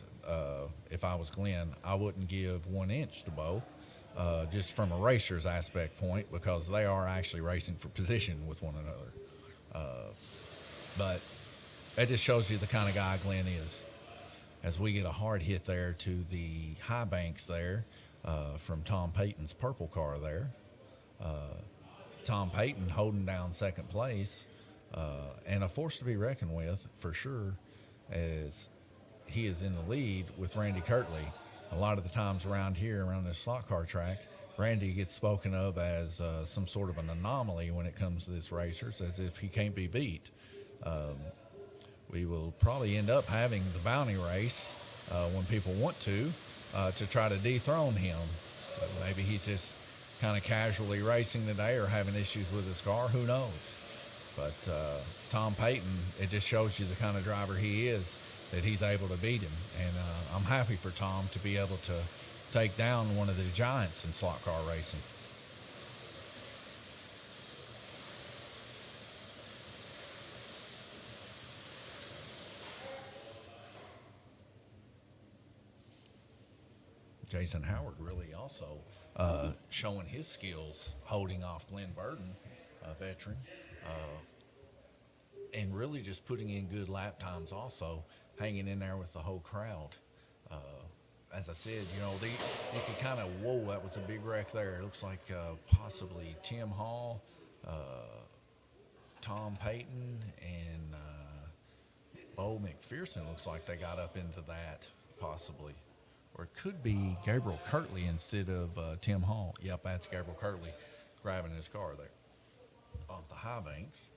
if I was Glenn, I wouldn't give 1 inch to Bo, just from a racer's aspect point, because they are actually racing for position with one another. But it just shows you the kind of guy Glenn is. As we get a hard hit there to the high banks there from Tom Payton's purple car there. Tom Payton holding down second place, and a force to be reckoned with for sure. as he is in the lead with Randy Kirtley. A lot of the times around here, around this slot car track, Randy gets spoken of as some sort of an anomaly when it comes to this racers, as if he can't be beat. We will probably end up having the bounty race when people want to try to dethrone him. Maybe he's just kind of casually racing today or having issues with his car. Who knows? But Tom Payton, it just shows you the kind of driver he is, that he's able to beat him. And I'm happy for Tom to be able to take down one of the giants in slot car racing. Jason Howard really also showing his skills holding off Glenn Burden, a veteran, and really just putting in good lap times also, hanging in there with the whole crowd. Uh, as I said, you could kind of, whoa, that was a big wreck there. It looks like possibly Tim Hall, Tom Payton, and Bo McPherson looks like they got up into that, possibly. Or it could be Gabriel Kirtley instead of Tim Hall. Yep, that's Gabriel Kirtley grabbing his car there off the high banks.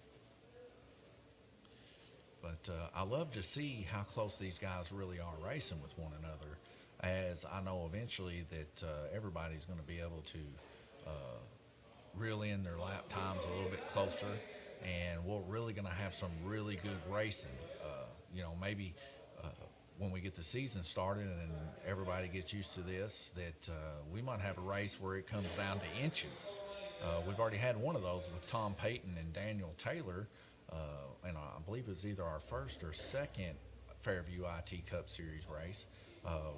But I love to see how close these guys really are racing with one another, as I know eventually that everybody's going to be able to reel in their lap times a little bit closer, and we're really going to have some really good racing. Maybe when we get the season started and everybody gets used to this, that we might have a race where it comes down to inches. We've already had one of those with Tom Payton and Daniel Taylor, and I believe it was either our first or second Fairview IT Cup Series race,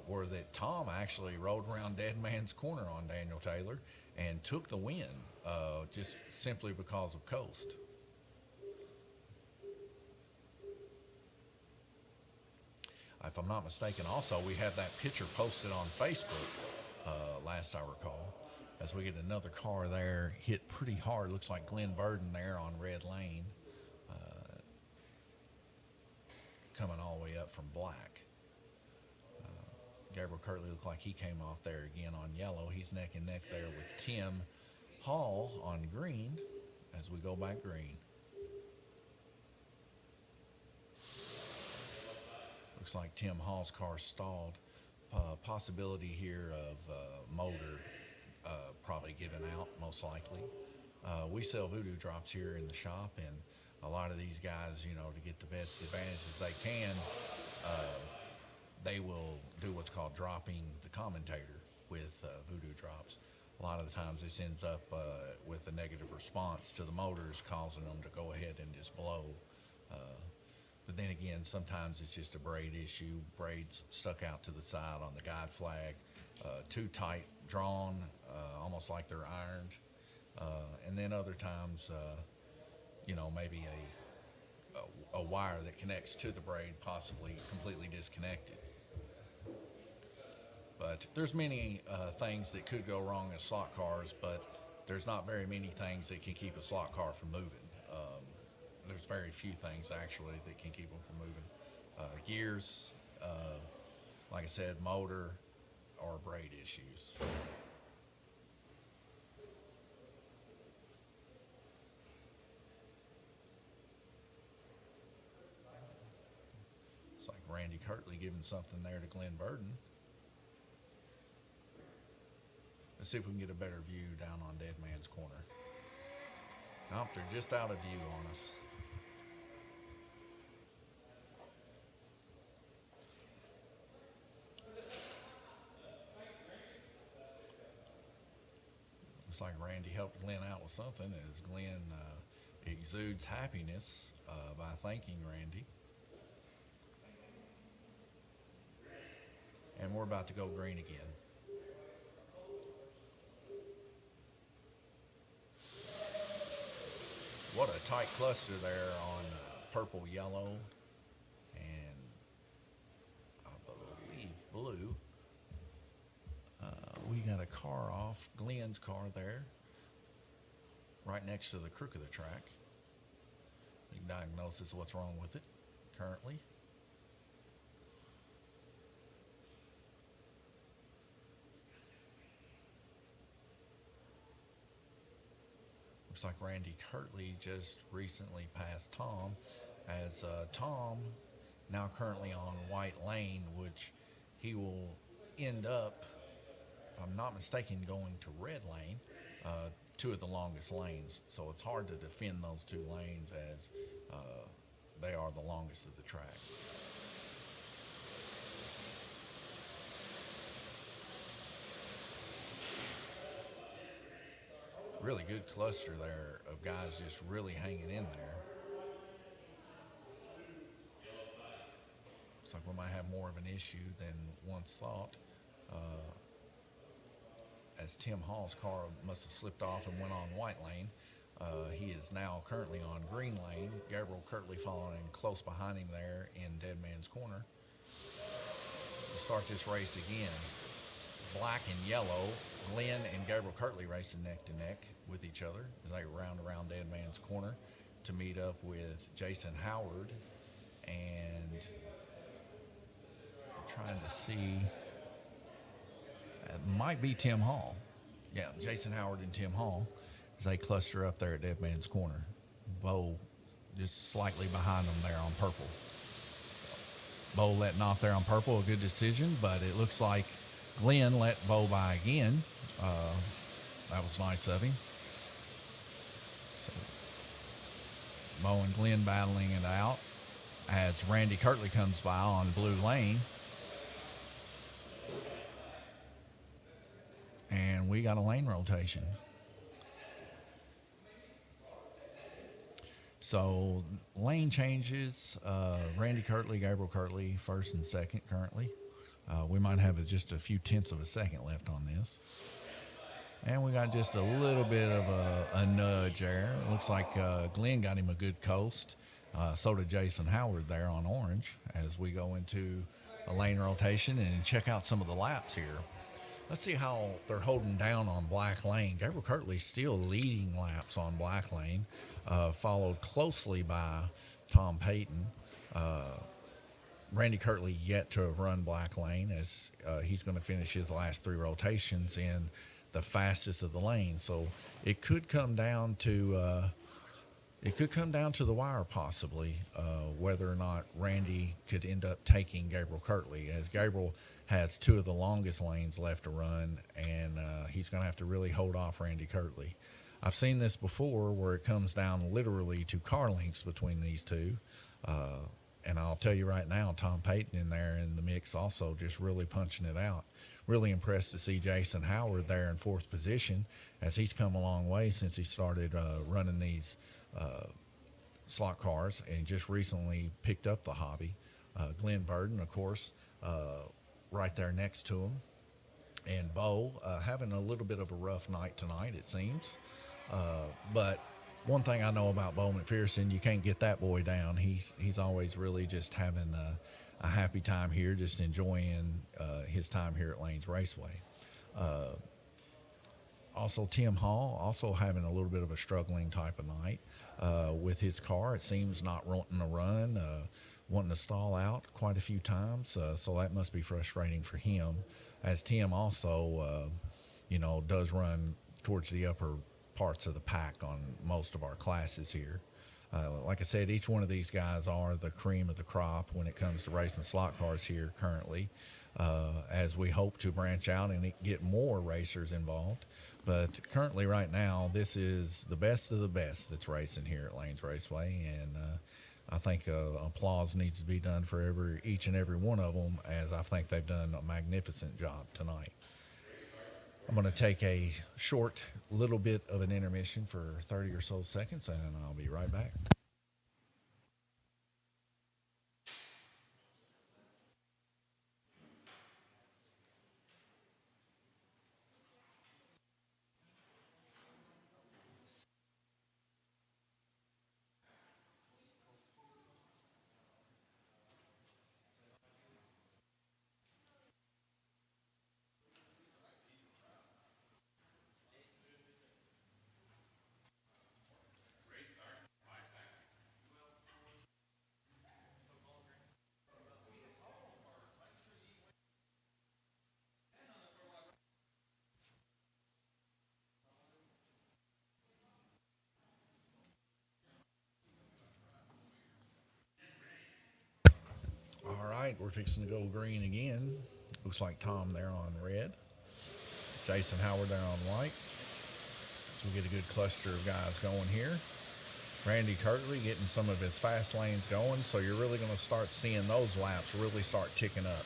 where that Tom actually rode around Dead Man's Corner on Daniel Taylor and took the win, just simply because of coast. If I'm not mistaken, also we have that picture posted on Facebook, last I recall, as we get another car there hit pretty hard. Looks like Glenn Burden there on Red Lane, coming all the way up from black. Gabriel Kirtley looked like he came off there again on yellow. He's neck and neck there with Tim Hall on green as we go back green. Looks like Tim Hall's car stalled. Possibility here of motor probably giving out, most likely. We sell voodoo drops here in the shop, and a lot of these guys, to get the best advantages they can, they will do what's called dropping the commentator with voodoo drops. A lot of the times this ends up with a negative response to the motors, causing them to go ahead and just blow. But then again, sometimes it's just a braid issue. Braids stuck out to the side on the guide flag, too tight drawn, almost like they're ironed. And then other times, maybe a wire that connects to the braid possibly completely disconnected. But there's many things that could go wrong in slot cars, but there's not very many things that can keep a slot car from moving. There's very few things actually that can keep them from moving. Gears, like I said, motor, or braid issues. It's like Randy Kirtley giving something there to Glenn Burden. Let's see if we can get a better view down on Dead Man's Corner. Nope, they're just out of view on us. Looks like Randy helped Glenn out with something, as Glenn exudes happiness by thanking Randy. And we're about to go green again. What a tight cluster there on purple, yellow, and I believe blue. We got a car off, Glenn's car there, right next to the crook of the track. You can diagnose what's wrong with it currently. Looks like Randy Kirtley just recently passed Tom, as Tom now currently on White Lane, which he will end up, if I'm not mistaken, going to Red Lane, two of the longest lanes. So it's hard to defend those two lanes as they are the longest of the track. Really good cluster there of guys just really hanging in there. Looks like we might have more of an issue than once thought, as Tim Hall's car must have slipped off and went on White Lane. He is now currently on Green Lane. Gabriel Kirtley following close behind him there in Dead Man's Corner. We'll start this race again. Black and yellow, Glenn and Gabriel Kirtley racing neck to neck with each other as they round around Dead Man's Corner to meet up with Jason Howard, and I'm trying to see, it might be Tim Hall. Yeah, Jason Howard and Tim Hall as they cluster up there at Dead Man's Corner. Bo just slightly behind them there on purple. Bo letting off there on purple, a good decision, but it looks like Glenn let Bo by again. That was nice of him. So, Bo and Glenn battling it out as Randy Kirtley comes by on Blue Lane. And we got a lane rotation. So lane changes. Randy Kirtley, Gabriel Kirtley, first and second currently. We might have just a few tenths of a second left on this. And we got just a little bit of a nudge there. Looks like Glenn got him a good coast. So did Jason Howard there on orange as we go into a lane rotation and check out some of the laps here. Let's see how they're holding down on Black Lane. Gabriel Kirtley still leading laps on Black Lane, followed closely by Tom Payton. Randy Kirtley yet to have run Black Lane, as he's going to finish his last three rotations in the fastest of the lanes. So it could come down to the wire possibly, whether or not Randy could end up taking Gabriel Kirtley, as Gabriel has two of the longest lanes left to run, and he's going to have to really hold off Randy Kirtley. I've seen this before where it comes down literally to car lengths between these two. And I'll tell you right now, Tom Payton in there in the mix also just really punching it out. Really impressed to see Jason Howard there in fourth position, as he's come a long way since he started running these slot cars and just recently picked up the hobby. Glenn Burden, of course, right there next to him. And Bo having a little bit of a rough night tonight, it seems. But one thing I know about Bo McPherson, you can't get that boy down. He's always really just having a happy time here, just enjoying his time here at Lanes Raceway. Also, Tim Hall also having a little bit of a struggling type of night with his car. It seems not wanting to run, wanting to stall out quite a few times. So that must be frustrating for him, as Tim also, does run towards the upper parts of the pack on most of our classes here. Like I said, each one of these guys are the cream of the crop when it comes to racing slot cars here currently, as we hope to branch out and get more racers involved. But currently right now, this is the best of the best that's racing here at Lanes Raceway, and I think applause needs to be done for each and every one of them, as I think they've done a magnificent job tonight. I'm going to take a short little bit of an intermission for 30 or so seconds, and I'll be right back. right, we're fixing to go green again. Looks like Tom there on red. Jason Howard there on white. So we get a good cluster of guys going here. Randy Kirtley getting some of his fast lanes going, so you're really going to start seeing those laps really start ticking up.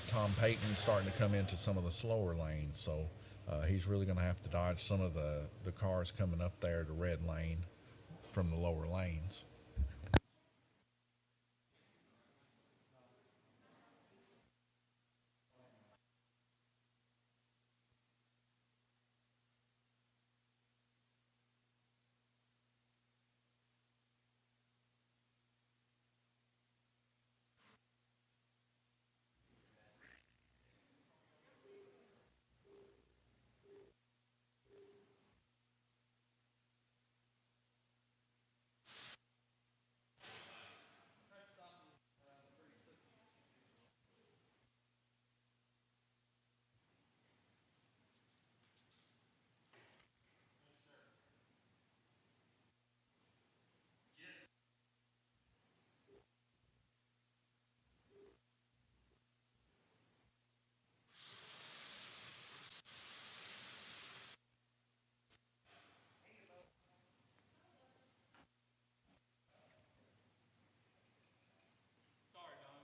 Tom Payton starting to come into some of the slower lanes, so he's really going to have to dodge some of the cars coming up there to red lane from the lower lanes. Sorry, Don.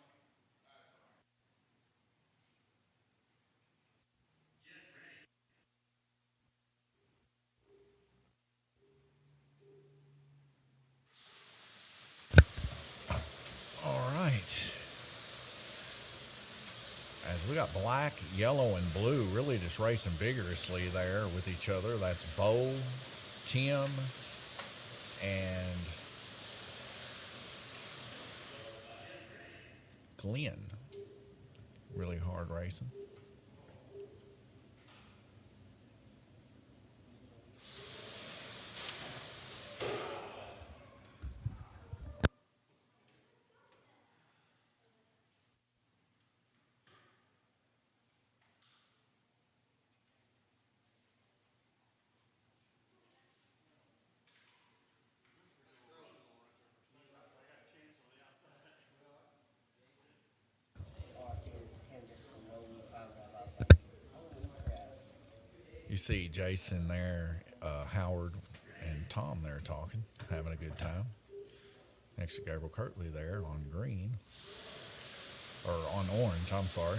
All right. As we got black, yellow, and blue really just racing vigorously there with each other. That's Bo, Tim, and Glenn. Really hard racing. You see Jason there, Howard, and Tom there talking, having a good time. Next to Gabriel Kirtley there on green, or on orange, I'm sorry.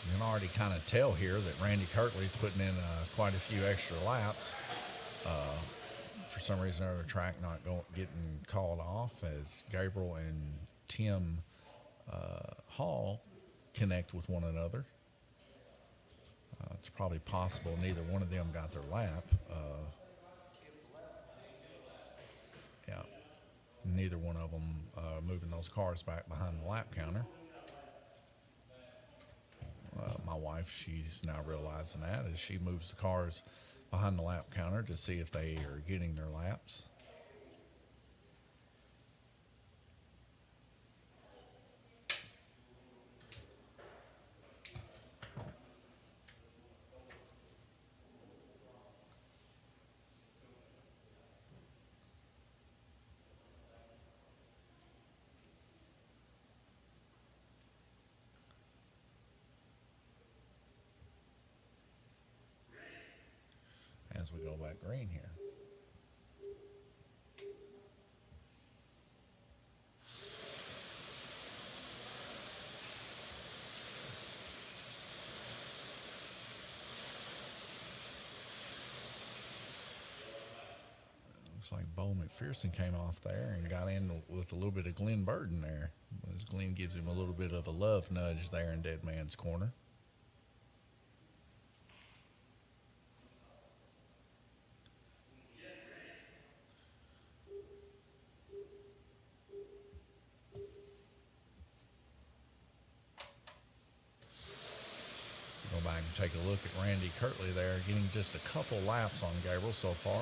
You can already kind of tell here that Randy Kirtley's putting in quite a few extra laps. For some reason, the track not getting called off as Gabriel and Tim Hall connect with one another. It's probably possible neither one of them got their lap. Yeah, neither one of them moving those cars back behind the lap counter. My wife, she's now realizing that as she moves the cars behind the lap counter to see if they are getting their laps. As we go back green here. Looks like Bo McPherson came off there and got in with a little bit of Glenn Burden there. As Glenn gives him a little bit of a love nudge there in Dead Man's Corner. Go back and take a look at Randy Kirtley there, getting just a couple laps on Gabriel so far,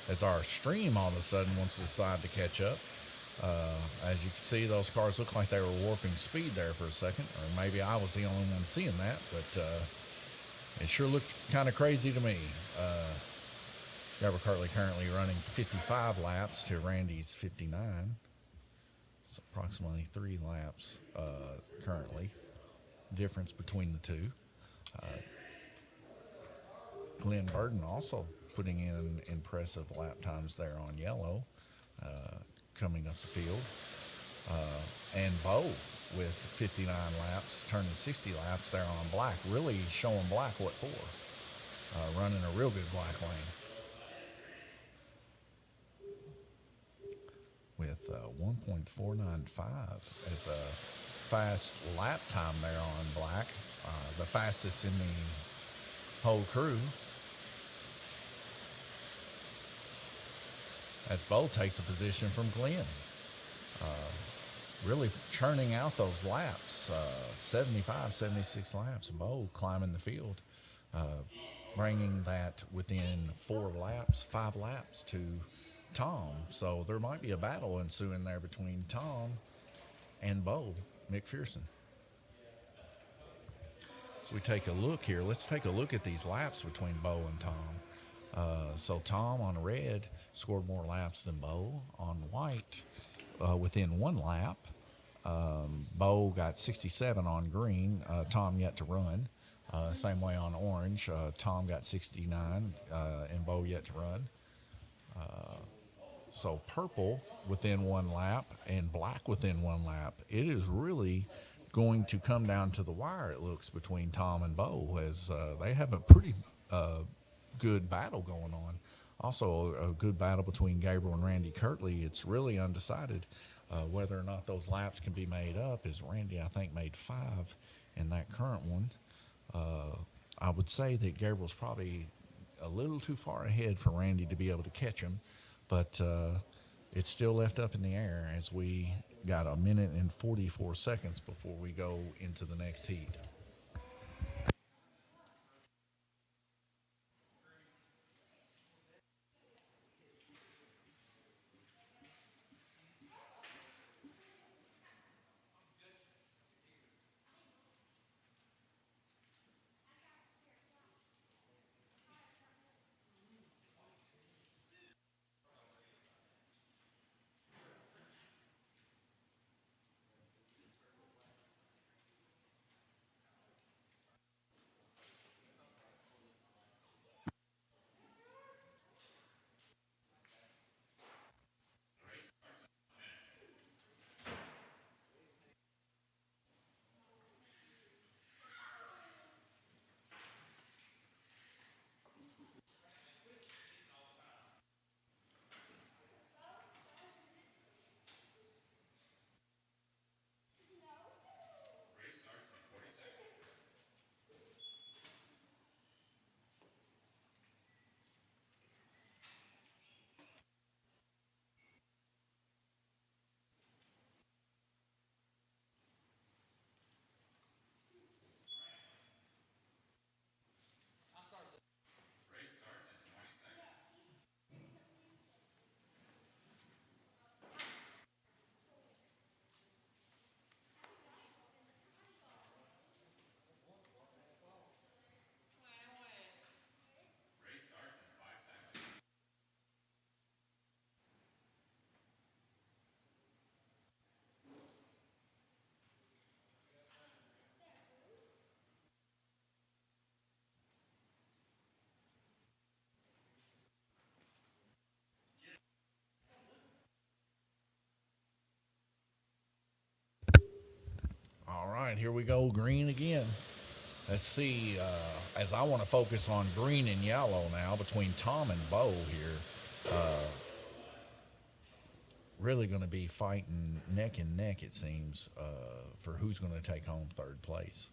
as our stream all of a sudden wants to decide to catch up. As you can see, those cars look like they were warping speed there for a second, or maybe I was the only one seeing that, but it sure looked kind of crazy to me. Gabriel Kirtley currently running 55 laps to Randy's 59. It's approximately 3 laps currently. Difference between the two. Glenn Burden also putting in impressive lap times there on yellow, coming up the field. And Bo with 59 laps, turning 60 laps there on black, really showing black what for. Running a real good black lane with 1.495 as a fast lap time there on black, the fastest in the whole crew. As Bo takes a position from Glenn. Really churning out those laps, 75, 76 laps. Bo climbing the field, bringing that within 4 laps, 5 laps to Tom. So there might be a battle ensuing there between Tom and Bo McPherson. So we take a look here. Let's take a look at these laps between Bo and Tom. So Tom on red scored more laps than Bo. On white, within 1 lap. Bo got 67 on green. Tom yet to run. Same way on orange. Tom got 69 and Bo yet to run. So purple within 1 lap and black within 1 lap. It is really going to come down to the wire, it looks, between Tom and Bo, as they have a pretty good battle going on. Also, a good battle between Gabriel and Randy Kirtley. It's really undecided whether or not those laps can be made up, as Randy, I think, made 5 in that current one. I would say that Gabriel's probably a little too far ahead for Randy to be able to catch him, but it's still left up in the air as we got a minute and 44 seconds before we go into the next heat. All right, here we go, green again. Let's see, as I want to focus on green and yellow now between Tom and Bo here. Really going to be fighting neck and neck, it seems, for who's going to take home third place.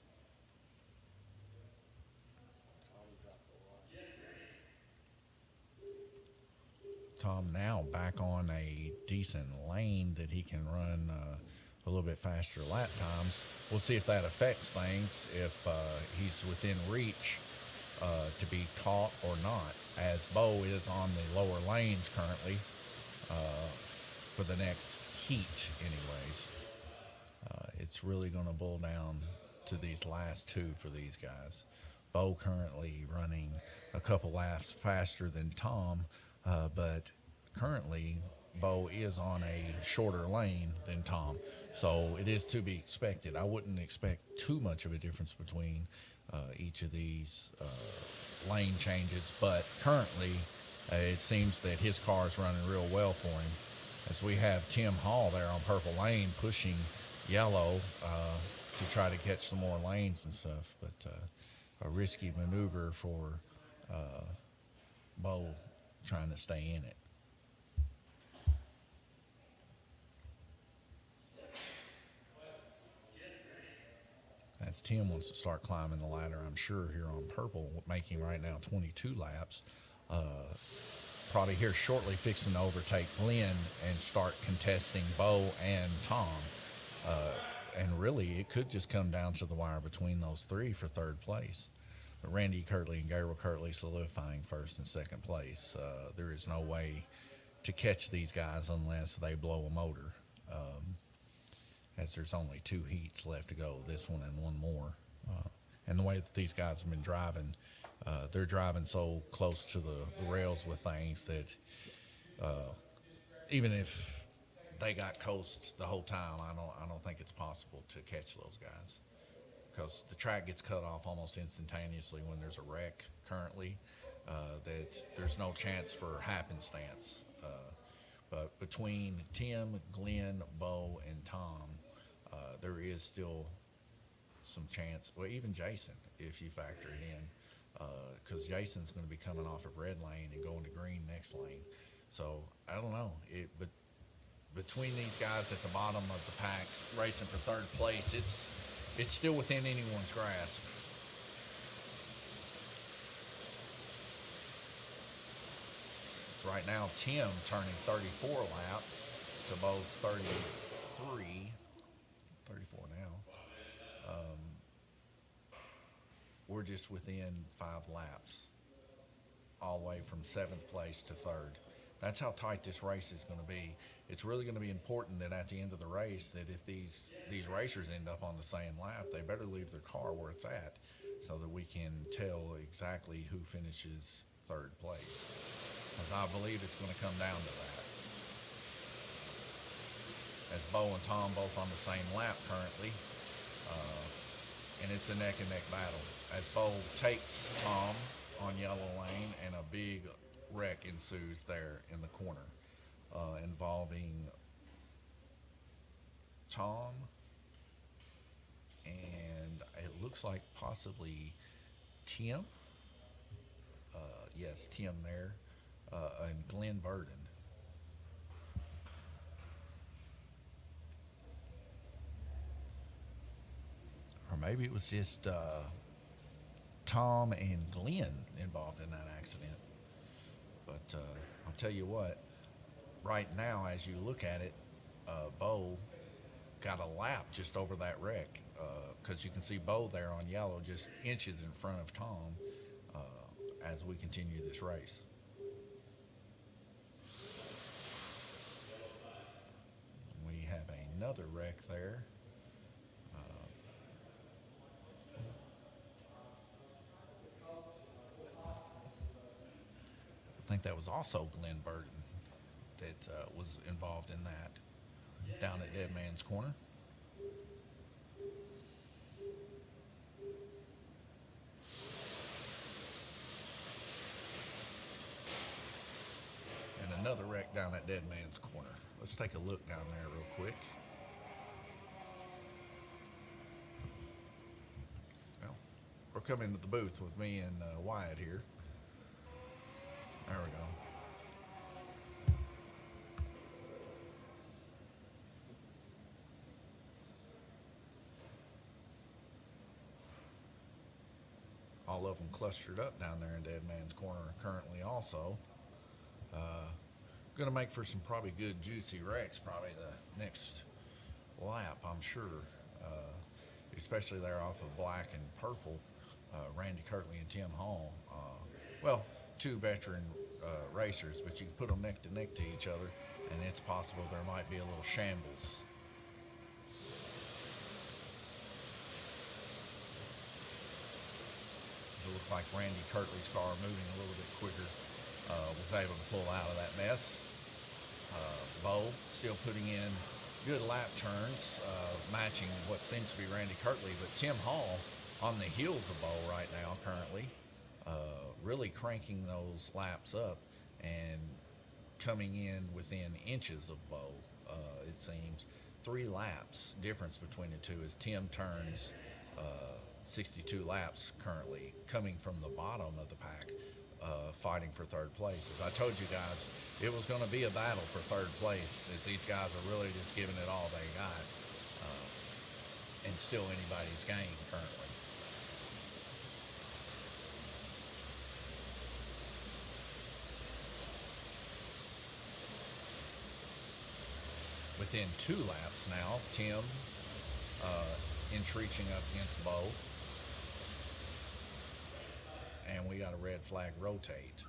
Tom now back on a decent lane that he can run a little bit faster lap times. We'll see if that affects things, if he's within reach to be caught or not, as Bo is on the lower lanes currently for the next heat, anyways, it's really going to boil down to these last two for these guys. Bo currently running a couple laps faster than Tom, but currently Bo is on a shorter lane than Tom. So it is to be expected. I wouldn't expect too much of a difference between each of these lane changes, but currently it seems that his car is running real well for him. As we have Tim Hall there on purple lane pushing yellow to try to catch some more lanes and stuff, but a risky maneuver for Bo trying to stay in it. As Tim wants to start climbing the ladder, I'm sure, here on purple, making right now 22 laps. Probably here shortly fixing to overtake Glenn and start contesting Bo and Tom. And really, it could just come down to the wire between those three for third place. But Randy Kirtley and Gabriel Kirtley solidifying first and second place. There is no way to catch these guys unless they blow a motor, as there's only two heats left to go, this one and one more. And the way that these guys have been driving, they're driving so close to the rails with things that even if they got coast the whole time, I don't think it's possible to catch those guys, because the track gets cut off almost instantaneously when there's a wreck currently. That there's no chance for happenstance. But between Tim, Glenn, Bo, and Tom, there is still some chance. Well, even Jason, if you factor it in, because Jason's going to be coming off of red lane and going to green next lane. So I don't know. But between these guys at the bottom of the pack racing for third place, it's still within anyone's grasp. So right now, Tim turning 34 laps to Bo's 34 now. We're just within 5 laps, all the way from 7th place to 3rd. That's how tight this race is going to be. It's really going to be important that at the end of the race, that if these racers end up on the same lap, they better leave their car where it's at, so that we can tell exactly who finishes 3rd place. Because I believe it's going to come down to that. As Bo and Tom both on the same lap currently, and it's a neck-and-neck battle. As Bo takes Tom on yellow lane, and a big wreck ensues there in the corner, involving Tom, and it looks like possibly Tim. Yes, Tim there, and Glenn Burden. Or maybe it was just Tom and Glenn involved in that accident. But I'll tell you what, right now, as you look at it, Bo got a lap just over that wreck, because you can see Bo there on yellow, just inches in front of Tom, as we continue this race. We have another wreck there. I think that was also Glenn Burton that was involved in that, down at Dead Man's Corner. And another wreck down at Dead Man's Corner. Let's take a look down there real quick. Well, we're coming to the booth with me and Wyatt here. There we go. All of them clustered up down there in Dead Man's Corner currently also. Going to make for some probably good juicy wrecks probably the next lap, I'm sure. Especially there off of black and purple, Randy Kirtley and Tim Hall. Well, two veteran racers, but you can put them neck to each other. and it's possible there might be a little shambles. It looked like Randy Kirtley's car, moving a little bit quicker, was able to pull out of that mess. Bo still putting in good lap turns, matching what seems to be Randy Kirtley, but Tim Hall on the heels of Bo right now currently, really cranking those laps up and coming in within inches of Bo. It seems 3 laps difference between the two as Tim turns 62 laps currently, coming from the bottom of the pack, fighting for third place. As I told you guys, it was going to be a battle for third place, as these guys are really just giving it all they got, and still anybody's game currently. Within 2 laps now, Tim entreaching up against Bo, and we got a red flag rotate.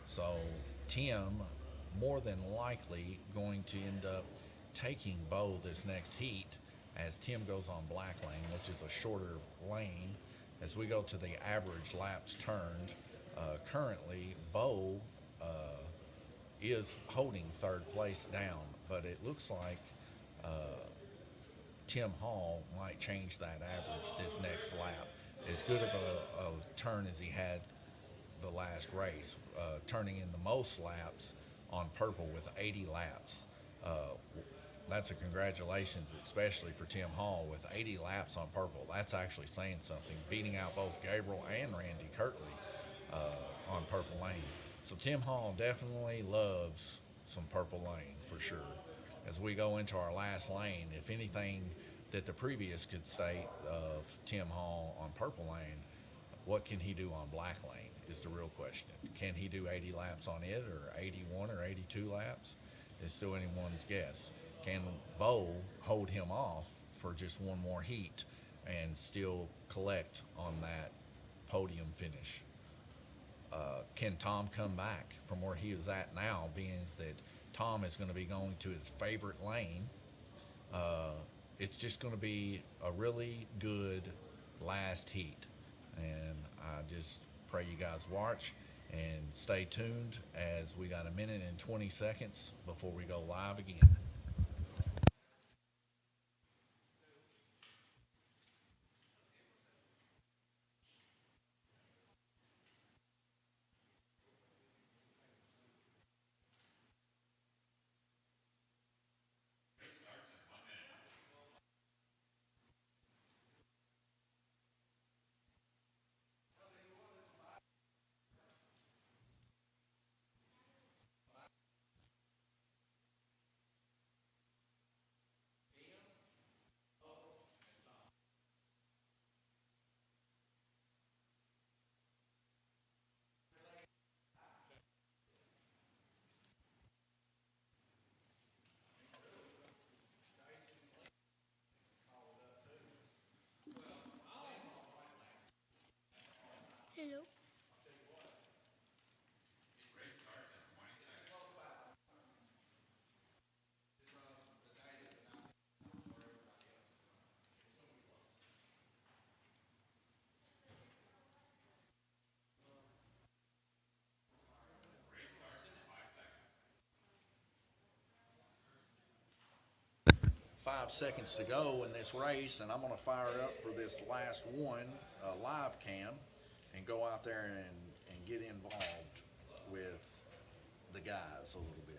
So Tim more than likely going to end up taking Bo this next heat as Tim goes on black lane, which is a shorter lane. As we go to the average laps turned, currently Bo is holding third place down, but it looks like Tim Hall might change that average this next lap. As good of a turn as he had the last race, turning in the most laps on purple with 80 laps. That's a congratulations, especially for Tim Hall with 80 laps on purple. That's actually saying something, beating out both Gabriel and Randy Kirtley on purple lane. So Tim Hall definitely loves some purple lane for sure. As we go into our last lane, if anything that the previous could state of Tim Hall on purple lane, what can he do on black lane is the real question. Can he do 80 laps on it, or 81 or 82 laps? It's still anyone's guess. Can Bo hold him off for just one more heat and still collect on that podium finish? Can Tom come back from where he is at now, being that Tom is going to be going to his favorite lane? It's just going to be a really good last heat. And I just pray you guys watch and stay tuned, as we got a minute and 20 seconds before we go live again. 5 seconds to go in this race, and I'm going to fire up for this last one, live cam, and go out there and get involved with the guys a little bit.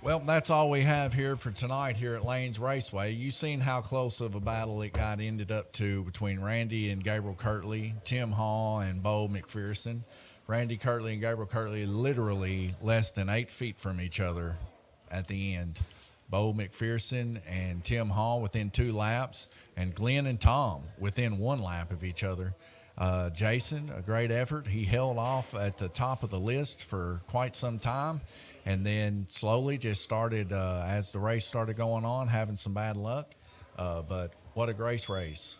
Well, that's all we have here for tonight here at Lanes Raceway. You seen how close of a battle it got ended up to between Randy and Gabriel Kirtley, Tim Hall and Bo McPherson. Randy Kirtley and Gabriel Kirtley literally less than 8 feet from each other at the end. Bo McPherson and Tim Hall within 2 laps, and Glenn and Tom within 1 lap of each other. Jason, a great effort. He held off at the top of the list for quite some time, and then slowly just started, as the race started going on, having some bad luck. But what a grace race.